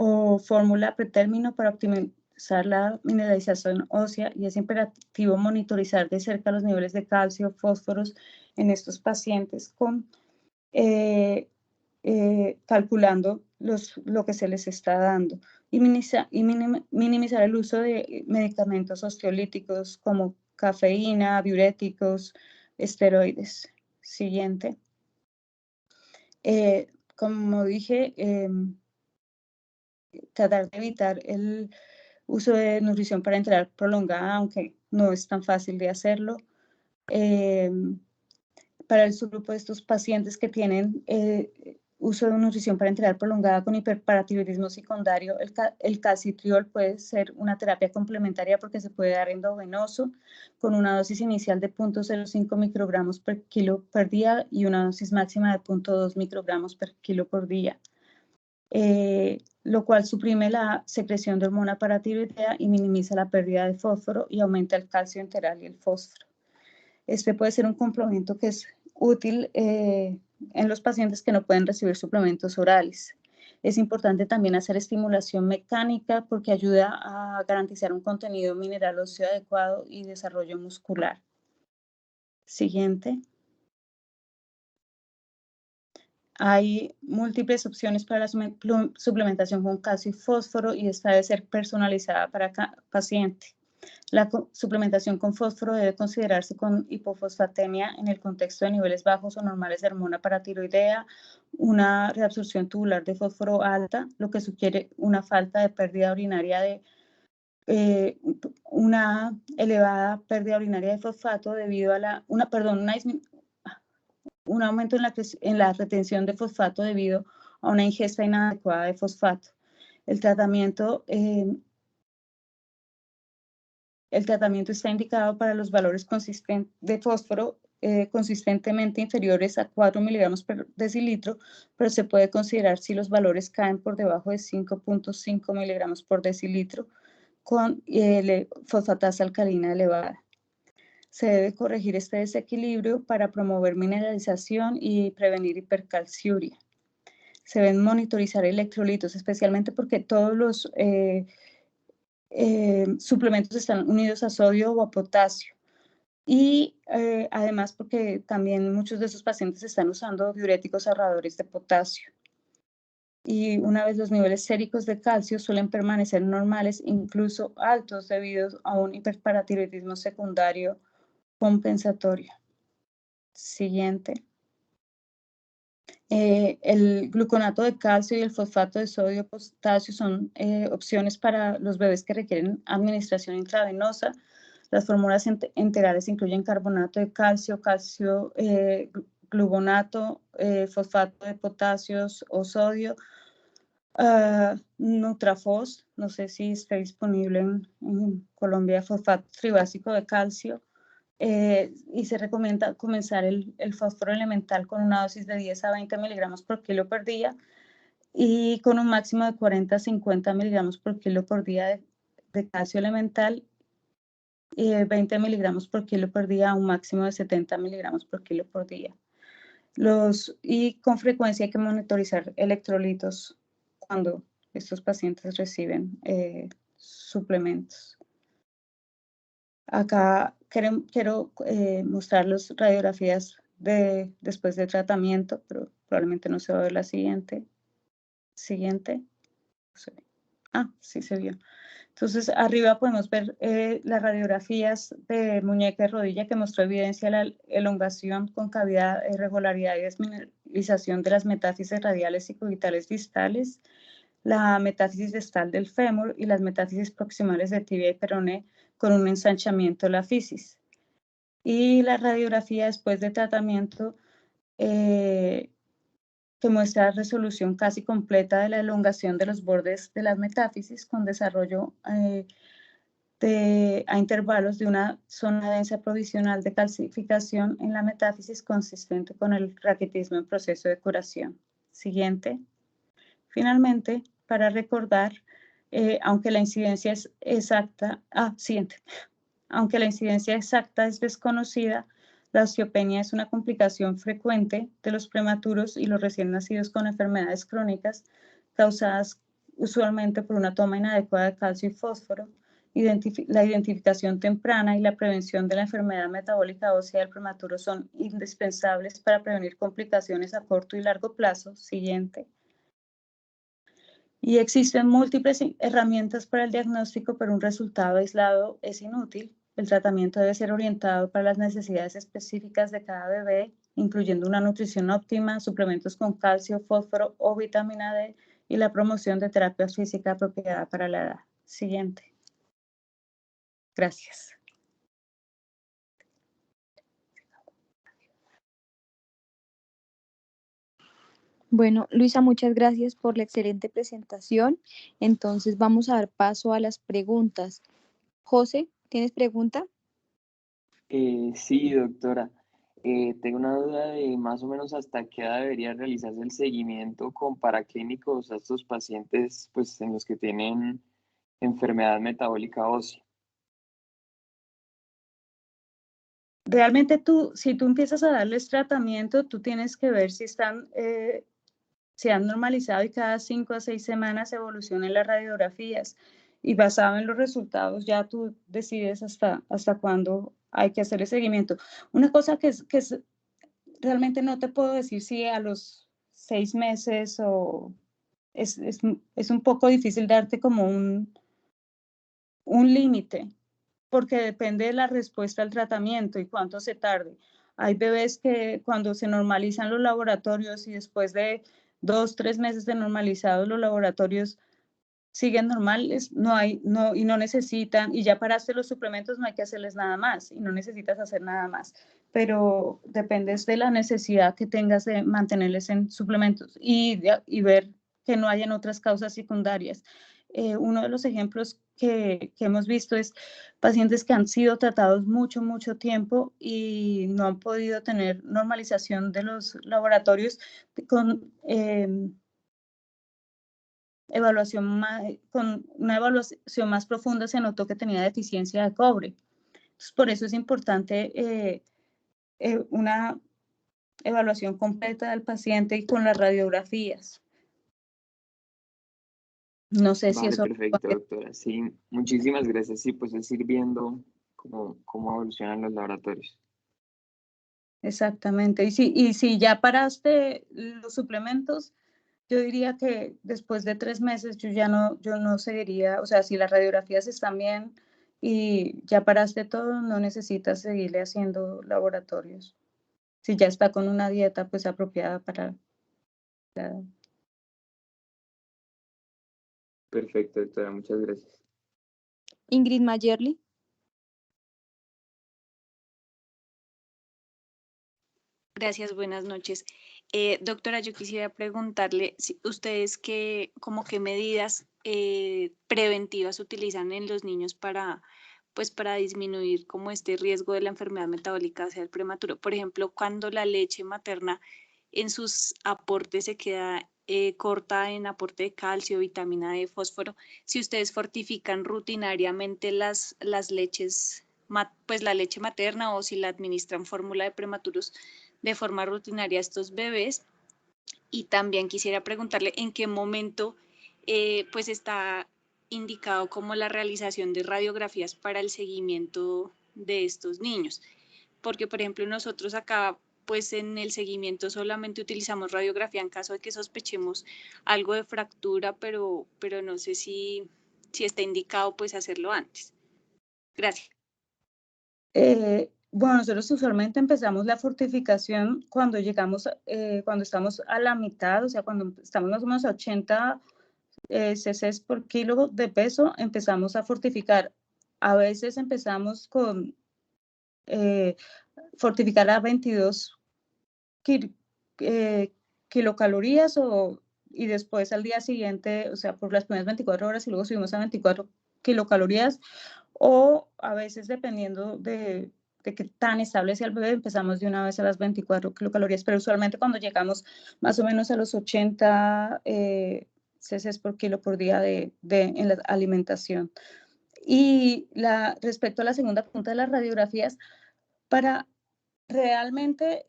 o fórmula pretérmino para optimizar la mineralización ósea, y es imperativo monitorizar de cerca los niveles de calcio, fósforos en estos pacientes calculando lo que se les está dando, y minimizar el uso de medicamentos osteolíticos como cafeína, diuréticos, esteroides. Siguiente. Como dije, tratar de evitar el uso de nutrición parenteral prolongada, aunque no es tan fácil de hacerlo. Para el subgrupo de estos pacientes que tienen uso de nutrición parenteral prolongada con hiperparatiroidismo secundario, el calcitriol puede ser una terapia complementaria porque se puede dar endovenoso con una dosis inicial de 0.05 microgramos por kilo por día y una dosis máxima de 0.2 microgramos por kilo por día. Lo cual suprime la secreción de hormona paratiroidea y minimiza la pérdida de fósforo y aumenta el calcio enteral y el fósforo. Este puede ser un complemento que es útil en los pacientes que no pueden recibir suplementos orales. Es importante también hacer estimulación mecánica porque ayuda a garantizar un contenido mineral óseo adecuado y desarrollo muscular. Siguiente. Hay múltiples opciones para la suplementación con calcio y fósforo y esta debe ser personalizada para cada paciente. La suplementación con fósforo debe considerarse con hipofosfatemia en el contexto de niveles bajos o normales de hormona paratiroidea, una reabsorción tubular de fósforo alta, lo que sugiere una falta de pérdida urinaria de una elevada pérdida urinaria de fosfato debido a un aumento en la retención de fosfato debido a una ingesta inadecuada de fosfato. El tratamiento está indicado para los valores de fósforo consistentemente inferiores a 4 miligramos por decilitro, pero se puede considerar si los valores caen por debajo de 5.5 miligramos por decilitro con fosfatasa alcalina elevada. Se debe corregir este desequilibrio para promover mineralización y prevenir hipercalciuria. Se deben monitorizar electrolitos, especialmente porque todos los suplementos están unidos a sodio o a potasio. Y además porque también muchos de esos pacientes están usando diuréticos ahorradores de potasio. Y una vez los niveles séricos de calcio suelen permanecer normales, incluso altos, debido a un hiperparatiroidismo secundario compensatorio. Siguiente. El gluconato de calcio y el fosfato de sodio potasio son opciones para los bebés que requieren administración intravenosa. Las fórmulas enterales incluyen carbonato de calcio, gluconato, fosfato de potasio o sodio, Nutrafos, no sé si está disponible en Colombia, fosfato tribásico de calcio. Y se recomienda comenzar el fósforo elemental con una dosis de 10 a 20 miligramos por kilo por día y con un máximo de 40 a 50 miligramos por kilo por día de calcio elemental y 20 miligramos por kilo por día a un máximo de 70 miligramos por kilo por día. Y con frecuencia hay que monitorizar electrolitos cuando estos pacientes reciben suplementos. Acá quiero mostrar las radiografías después de tratamiento, pero probablemente no se va a ver la siguiente. Siguiente. Sí se vio. Entonces, arriba podemos ver las radiografías de muñeca y rodilla que mostró evidencia de la elongación, concavidad, irregularidad y desmineralización de las metáfisis radiales y cubitales distales, la metáfisis distal del fémur y las metáfisis proximales de tibia y peroné con un ensanchamiento de la fisis. Y la radiografía después de tratamiento que muestra resolución casi completa de la elongación de los bordes de las metáfisis con desarrollo a intervalos de una zona densa provisional de calcificación en la metáfisis consistente con el raquitismo en proceso de curación. Siguiente. Finalmente, para recordar, aunque la incidencia es exacta, aunque la incidencia exacta es desconocida, la osteopenia es una complicación frecuente de los prematuros y los recién nacidos con enfermedades crónicas causadas usualmente por una toma inadecuada de calcio y fósforo. La identificación temprana y la prevención de la enfermedad metabólica ósea del prematuro son indispensables para prevenir complicaciones a corto y largo plazo. Siguiente. Y existen múltiples herramientas para el diagnóstico, pero un resultado aislado es inútil. El tratamiento debe ser orientado para las necesidades específicas de cada bebé, incluyendo una nutrición óptima, suplementos con calcio, fósforo o vitamina D y la promoción de terapia física apropiada para la edad. Siguiente. Gracias. Bueno, Luisa, muchas gracias por la excelente presentación. Entonces vamos a dar paso a las preguntas. José, ¿tienes pregunta? Sí, doctora. Tengo una duda de más o menos hasta qué edad debería realizarse el seguimiento con paraclínicos a estos pacientes, pues, en los que tienen enfermedad metabólica ósea. Realmente si tú empiezas a darles tratamiento, tú tienes que ver si se han normalizado y cada 5 a 6 semanas evolucionan las radiografías. Y basado en los resultados ya tú decides hasta cuándo hay que hacer el seguimiento. Una cosa que realmente no te puedo decir si a los 6 meses o es un poco difícil darte como un límite, porque depende de la respuesta al tratamiento y cuánto se tarde. Hay bebés que cuando se normalizan los laboratorios y después de 2, 3 meses de normalizados los laboratorios siguen normales, y no necesitan, y ya paraste los suplementos, no hay que hacerles nada más y no necesitas hacer nada más, pero dependes de la necesidad que tengas de mantenerles en suplementos y ver que no hayan otras causas secundarias. Uno de los ejemplos que hemos visto es pacientes que han sido tratados mucho tiempo y no han podido tener normalización de los laboratorios con con una evaluación más profunda se notó que tenía deficiencia de cobre. Entonces, por eso es importante una evaluación completa del paciente y con las radiografías. No sé si Vale, eso... perfecto, doctora. Sí, muchísimas gracias. Sí, pues es ir viendo cómo evolucionan los laboratorios. Exactamente. Y si ya paraste los suplementos, yo diría que después de 3 meses yo no seguiría, o sea, si las radiografías están bien y ya paraste todo, no necesitas seguirle haciendo laboratorios. Si ya está con una dieta pues apropiada para la edad. Perfecto, doctora. Muchas gracias. Ingrid Mayerly. Gracias, buenas noches. Doctora, yo quisiera preguntarle si ustedes qué medidas preventivas utilizan en los niños para disminuir como este riesgo de la enfermedad metabólica hacia el prematuro. Por ejemplo, cuando la leche materna en sus aportes se queda corta en aporte de calcio, vitamina D, fósforo, si ustedes fortifican rutinariamente las leches, pues la leche materna, o si la administran fórmula de prematuros de forma rutinaria a estos bebés. Y también quisiera preguntarle en qué momento pues está indicado como la realización de radiografías para el seguimiento de estos niños. Porque, por ejemplo, nosotros acá pues en el seguimiento solamente utilizamos radiografía en caso de que sospechemos algo de fractura, pero no sé si está indicado pues hacerlo antes. Gracias. Bueno, nosotros usualmente empezamos la fortificación cuando cuando estamos a la mitad, o sea, cuando estamos más o menos a 80 cc por kilo de peso, empezamos a fortificar. A veces empezamos con fortificar a 22 kilocalorías y después al día siguiente, o sea, por las primeras 24 horas y luego subimos a 24 kilocalorías, o a veces dependiendo de qué tan estable sea el bebé, empezamos de una vez a las 24 kilocalorías, pero usualmente cuando llegamos más o menos a los 80 cc por kilo por día en la alimentación. Y respecto a la segunda pregunta de las radiografías, para realmente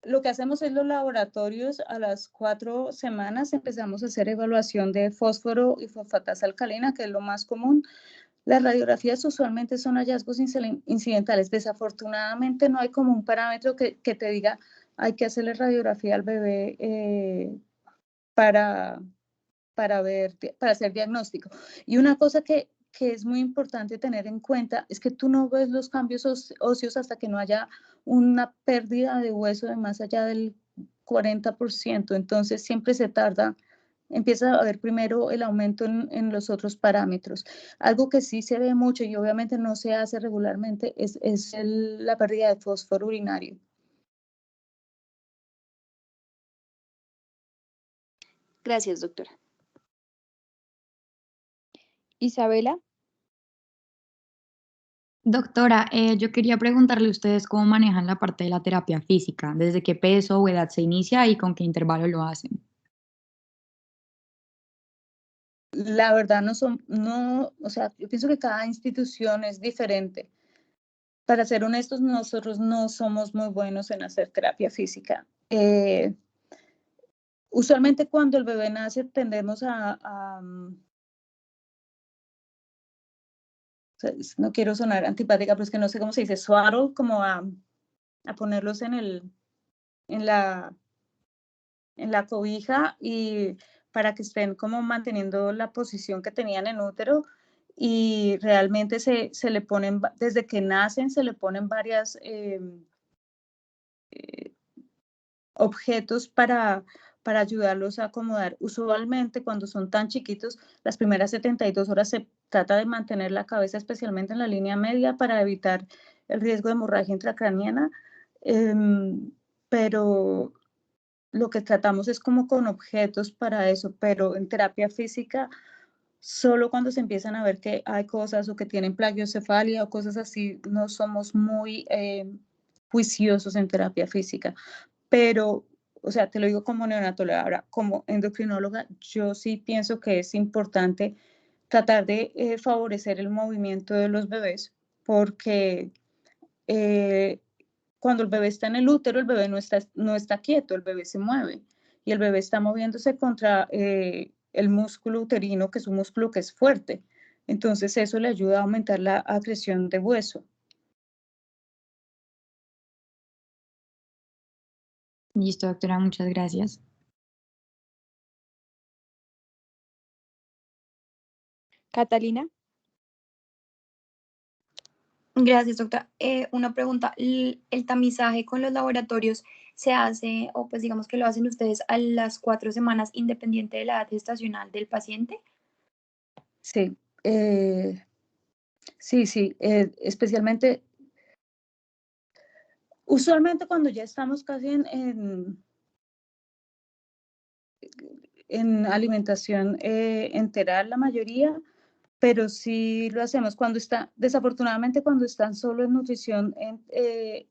lo que hacemos es los laboratorios a las 4 semanas empezamos a hacer evaluación de fósforo y fosfatasa alcalina, que es lo más común. Las radiografías usualmente son hallazgos incidentales. Desafortunadamente no hay como un parámetro que te diga hay que hacerle radiografía al bebé para hacer diagnóstico. Y una cosa que que es muy importante tener en cuenta es que tú no ves los cambios óseos hasta que no haya una pérdida de hueso de más allá del 40%. Entonces siempre se tarda, empieza a haber primero el aumento en los otros parámetros. Algo que sí se ve mucho y obviamente no se hace regularmente es la pérdida de fósforo urinario. Gracias, doctora. Isabela, Doctora, yo quería preguntarle a ustedes cómo manejan la parte de la terapia física, desde qué peso o edad se inicia y con qué intervalo lo hacen. La verdad o sea, yo pienso que cada institución es diferente. Para ser honestos, nosotros no somos muy buenos en hacer terapia física. Usualmente cuando el bebé nace tendemos no quiero sonar antipática, pero es que no sé cómo se dice, swaddle, como a ponerlos en la cobija y para que estén como manteniendo la posición que tenían en útero, y realmente se le ponen, desde que nacen, se le ponen varias objetos para ayudarlos a acomodar. Usualmente cuando son tan chiquitos, las primeras 72 horas se trata de mantener la cabeza especialmente en la línea media para evitar el riesgo de hemorragia intracraniana, pero lo que tratamos es como con objetos para eso, pero en terapia física, solo cuando se empiezan a ver que hay cosas o que tienen plagiocefalia o cosas así, no somos muy juiciosos en terapia física. Pero, o sea, te lo digo como neonatóloga, ahora como endocrinóloga, yo sí pienso que es importante tratar de favorecer el movimiento de los bebés, porque cuando el bebé está en el útero, el bebé no está quieto, el bebé se mueve y el bebé está moviéndose contra el músculo uterino, que es un músculo que es fuerte. Entonces eso le ayuda a aumentar la acreción de hueso. Listo, doctora, muchas gracias. Catalina, Gracias, doctora. Una pregunta, ¿el tamizaje con los laboratorios se hace, o pues digamos que lo hacen ustedes a las 4 semanas independiente de la edad gestacional del paciente? Sí, sí, especialmente, usualmente cuando ya estamos casi en alimentación enteral, la mayoría, pero sí lo hacemos cuando desafortunadamente cuando están solo en nutrición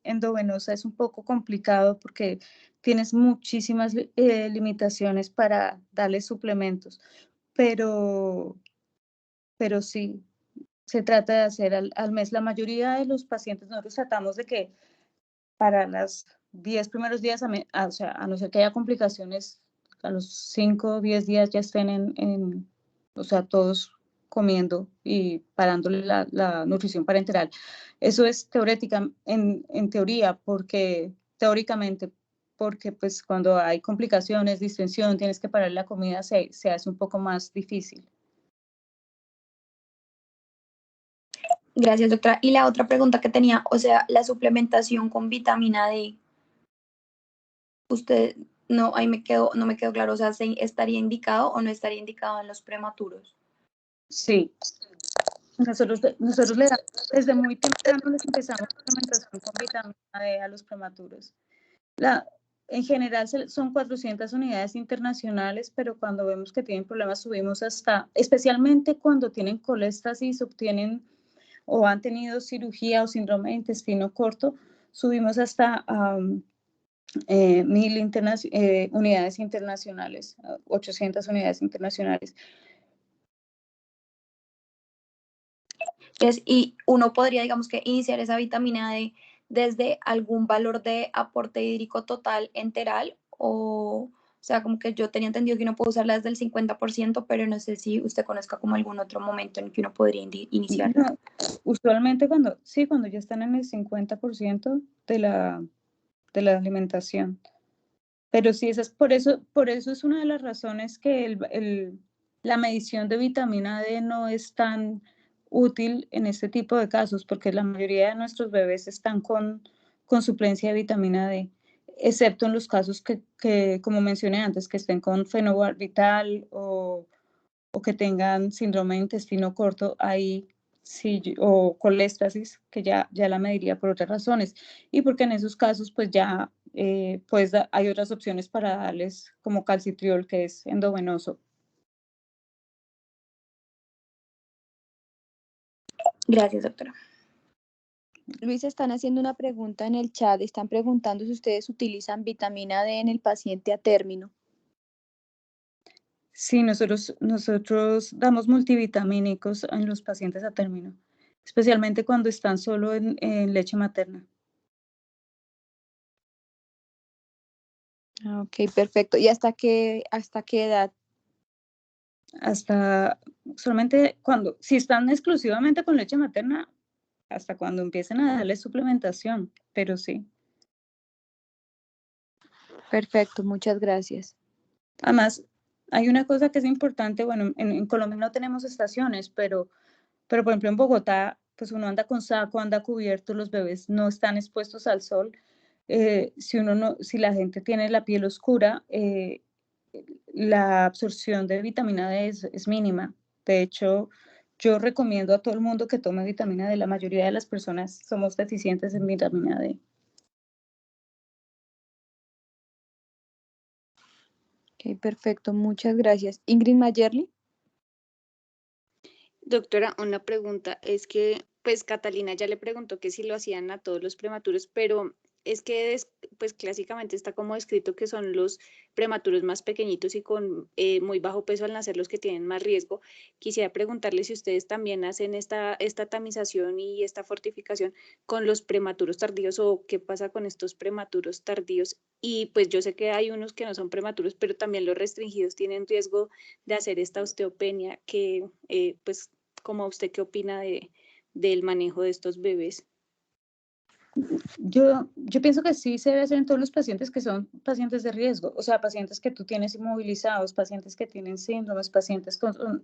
endovenosa es un poco complicado porque tienes muchísimas limitaciones para darles suplementos, pero sí, se trata de hacer al mes. La mayoría de los pacientes nosotros tratamos de que para los 10 primeros días, o sea, a no ser que haya complicaciones, a los 5 o 10 días ya estén o sea, todos comiendo y parándole la nutrición parenteral. Eso es en teoría, teóricamente, porque pues cuando hay complicaciones, distensión, tienes que parar la comida, se hace un poco más difícil. Gracias, doctora. Y la otra pregunta que tenía, o sea, la suplementación con vitamina D, usted, no, ahí no me quedó claro, o sea, ¿estaría indicado o no estaría indicado en los prematuros? Sí, nosotros le damos, desde muy temprano les empezamos suplementación con vitamina D a los prematuros. En general son 400 unidades internacionales, pero cuando vemos que tienen problemas subimos especialmente cuando tienen coléstasis, obtienen o han tenido cirugía o síndrome de intestino corto, subimos hasta 1000 unidades internacionales, 800 unidades internacionales. Y uno podría, digamos que, iniciar esa vitamina D desde algún valor de aporte hídrico total enteral, o sea, como que yo tenía entendido que uno puede usarla desde el 50%, pero no sé si usted conozca como algún otro momento en que uno podría iniciarla. No, usualmente cuando ya están en el 50% de la alimentación. Pero sí, por eso es una de las razones que la medición de vitamina D no es tan útil en este tipo de casos, porque la mayoría de nuestros bebés están con suplencia de vitamina D, excepto en los casos que como mencioné antes, que estén con fenobarbital o que tengan síndrome de intestino corto, ahí sí, o coléstasis, que ya la mediría por otras razones. Y porque en esos casos, pues ya pues hay otras opciones para darles, como calcitriol, que es endovenoso. Gracias, doctora. Luis, están haciendo una pregunta en el chat. Están preguntando si ustedes utilizan vitamina D en el paciente a término. Sí, nosotros damos multivitamínicos en los pacientes a término, especialmente cuando están solo en leche materna. Ok, perfecto. ¿Y hasta qué edad? Hasta solamente si están exclusivamente con leche materna, hasta cuando empiecen a darle suplementación, pero sí. Perfecto, muchas gracias. Además, hay una cosa que es importante, bueno, en Colombia no tenemos estaciones, pero por ejemplo en Bogotá, pues uno anda con saco, anda cubierto, los bebés no están expuestos al sol. Si la gente tiene la piel oscura, la absorción de vitamina D es mínima. De hecho, yo recomiendo a todo el mundo que tome vitamina D. La mayoría de las personas somos deficientes en vitamina D. Ok, perfecto, muchas gracias. Ingrid Mayerly. Doctora, una pregunta. Es que, pues Catalina ya le preguntó que si lo hacían a todos los prematuros, pero es que, pues clásicamente está como descrito que son los prematuros más pequeñitos y con muy bajo peso al nacer los que tienen más riesgo. Quisiera preguntarle si ustedes también hacen esta tamización y esta fortificación con los prematuros tardíos o qué pasa con estos prematuros tardíos. Y pues yo sé que hay unos que no son prematuros, pero también los restringidos tienen riesgo de hacer esta osteopenia que, pues, ¿cómo usted qué opina del manejo de estos bebés? Yo pienso que sí se debe hacer en todos los pacientes que son pacientes de riesgo, o sea, pacientes que tú tienes inmovilizados, pacientes que tienen síndromes, pacientes con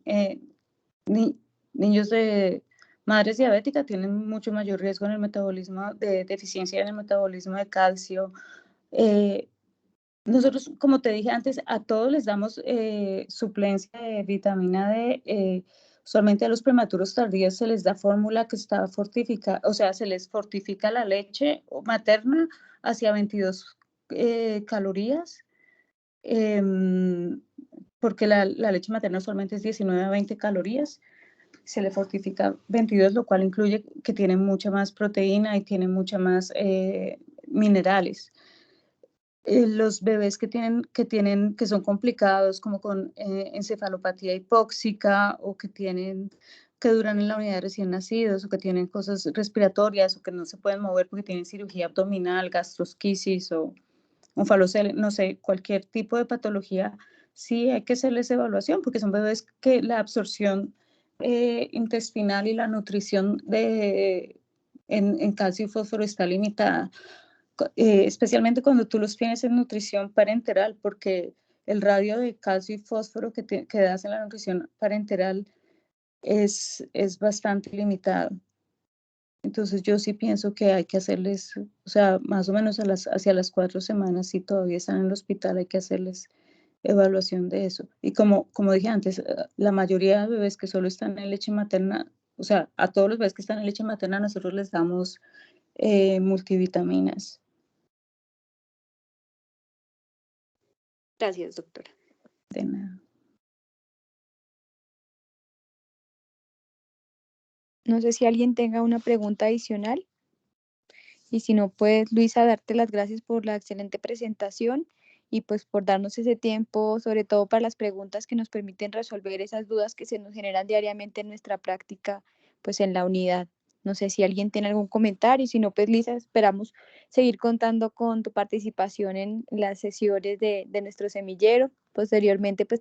niños de madres diabéticas tienen mucho mayor riesgo en el metabolismo de deficiencia en el metabolismo de calcio. Nosotros, como te dije antes, a todos les damos suplencia de vitamina D. Solamente a los prematuros tardíos se les da fórmula que está fortificada, o sea, se les fortifica la leche materna hacia 22 calorías, porque la leche materna solamente es 19 a 20 calorías. Se le fortifica 22, lo cual incluye que tiene mucha más proteína y tiene mucha más minerales. Los bebés que son complicados, como con encefalopatía hipóxica o que duran en la unidad de recién nacidos o que tienen cosas respiratorias o que no se pueden mover porque tienen cirugía abdominal, gastrosquisis o un falocele, no sé, cualquier tipo de patología, sí hay que hacerles evaluación porque son bebés que la absorción intestinal y la nutrición en calcio y fósforo está limitada. Especialmente cuando tú los tienes en nutrición parenteral, porque el radio de calcio y fósforo que das en la nutrición parenteral es bastante limitado. Entonces yo sí pienso que hay que hacerles, o sea, más o menos hacia las 4 semanas, si todavía están en el hospital, hay que hacerles evaluación de eso. Y como dije antes, la mayoría de bebés que solo están en leche materna, o sea, a todos los bebés que están en leche materna nosotros les damos multivitaminas. Gracias, doctora. De nada. No sé si alguien tenga una pregunta adicional. Y si no, pues Luisa, darte las gracias por la excelente presentación y pues por darnos ese tiempo, sobre todo para las preguntas que nos permiten resolver esas dudas que se nos generan diariamente en nuestra práctica, pues en la unidad. No sé si alguien tiene algún comentario, si no, pues Lisa, esperamos seguir contando con tu participación en las sesiones de nuestro semillero. Posteriormente, pues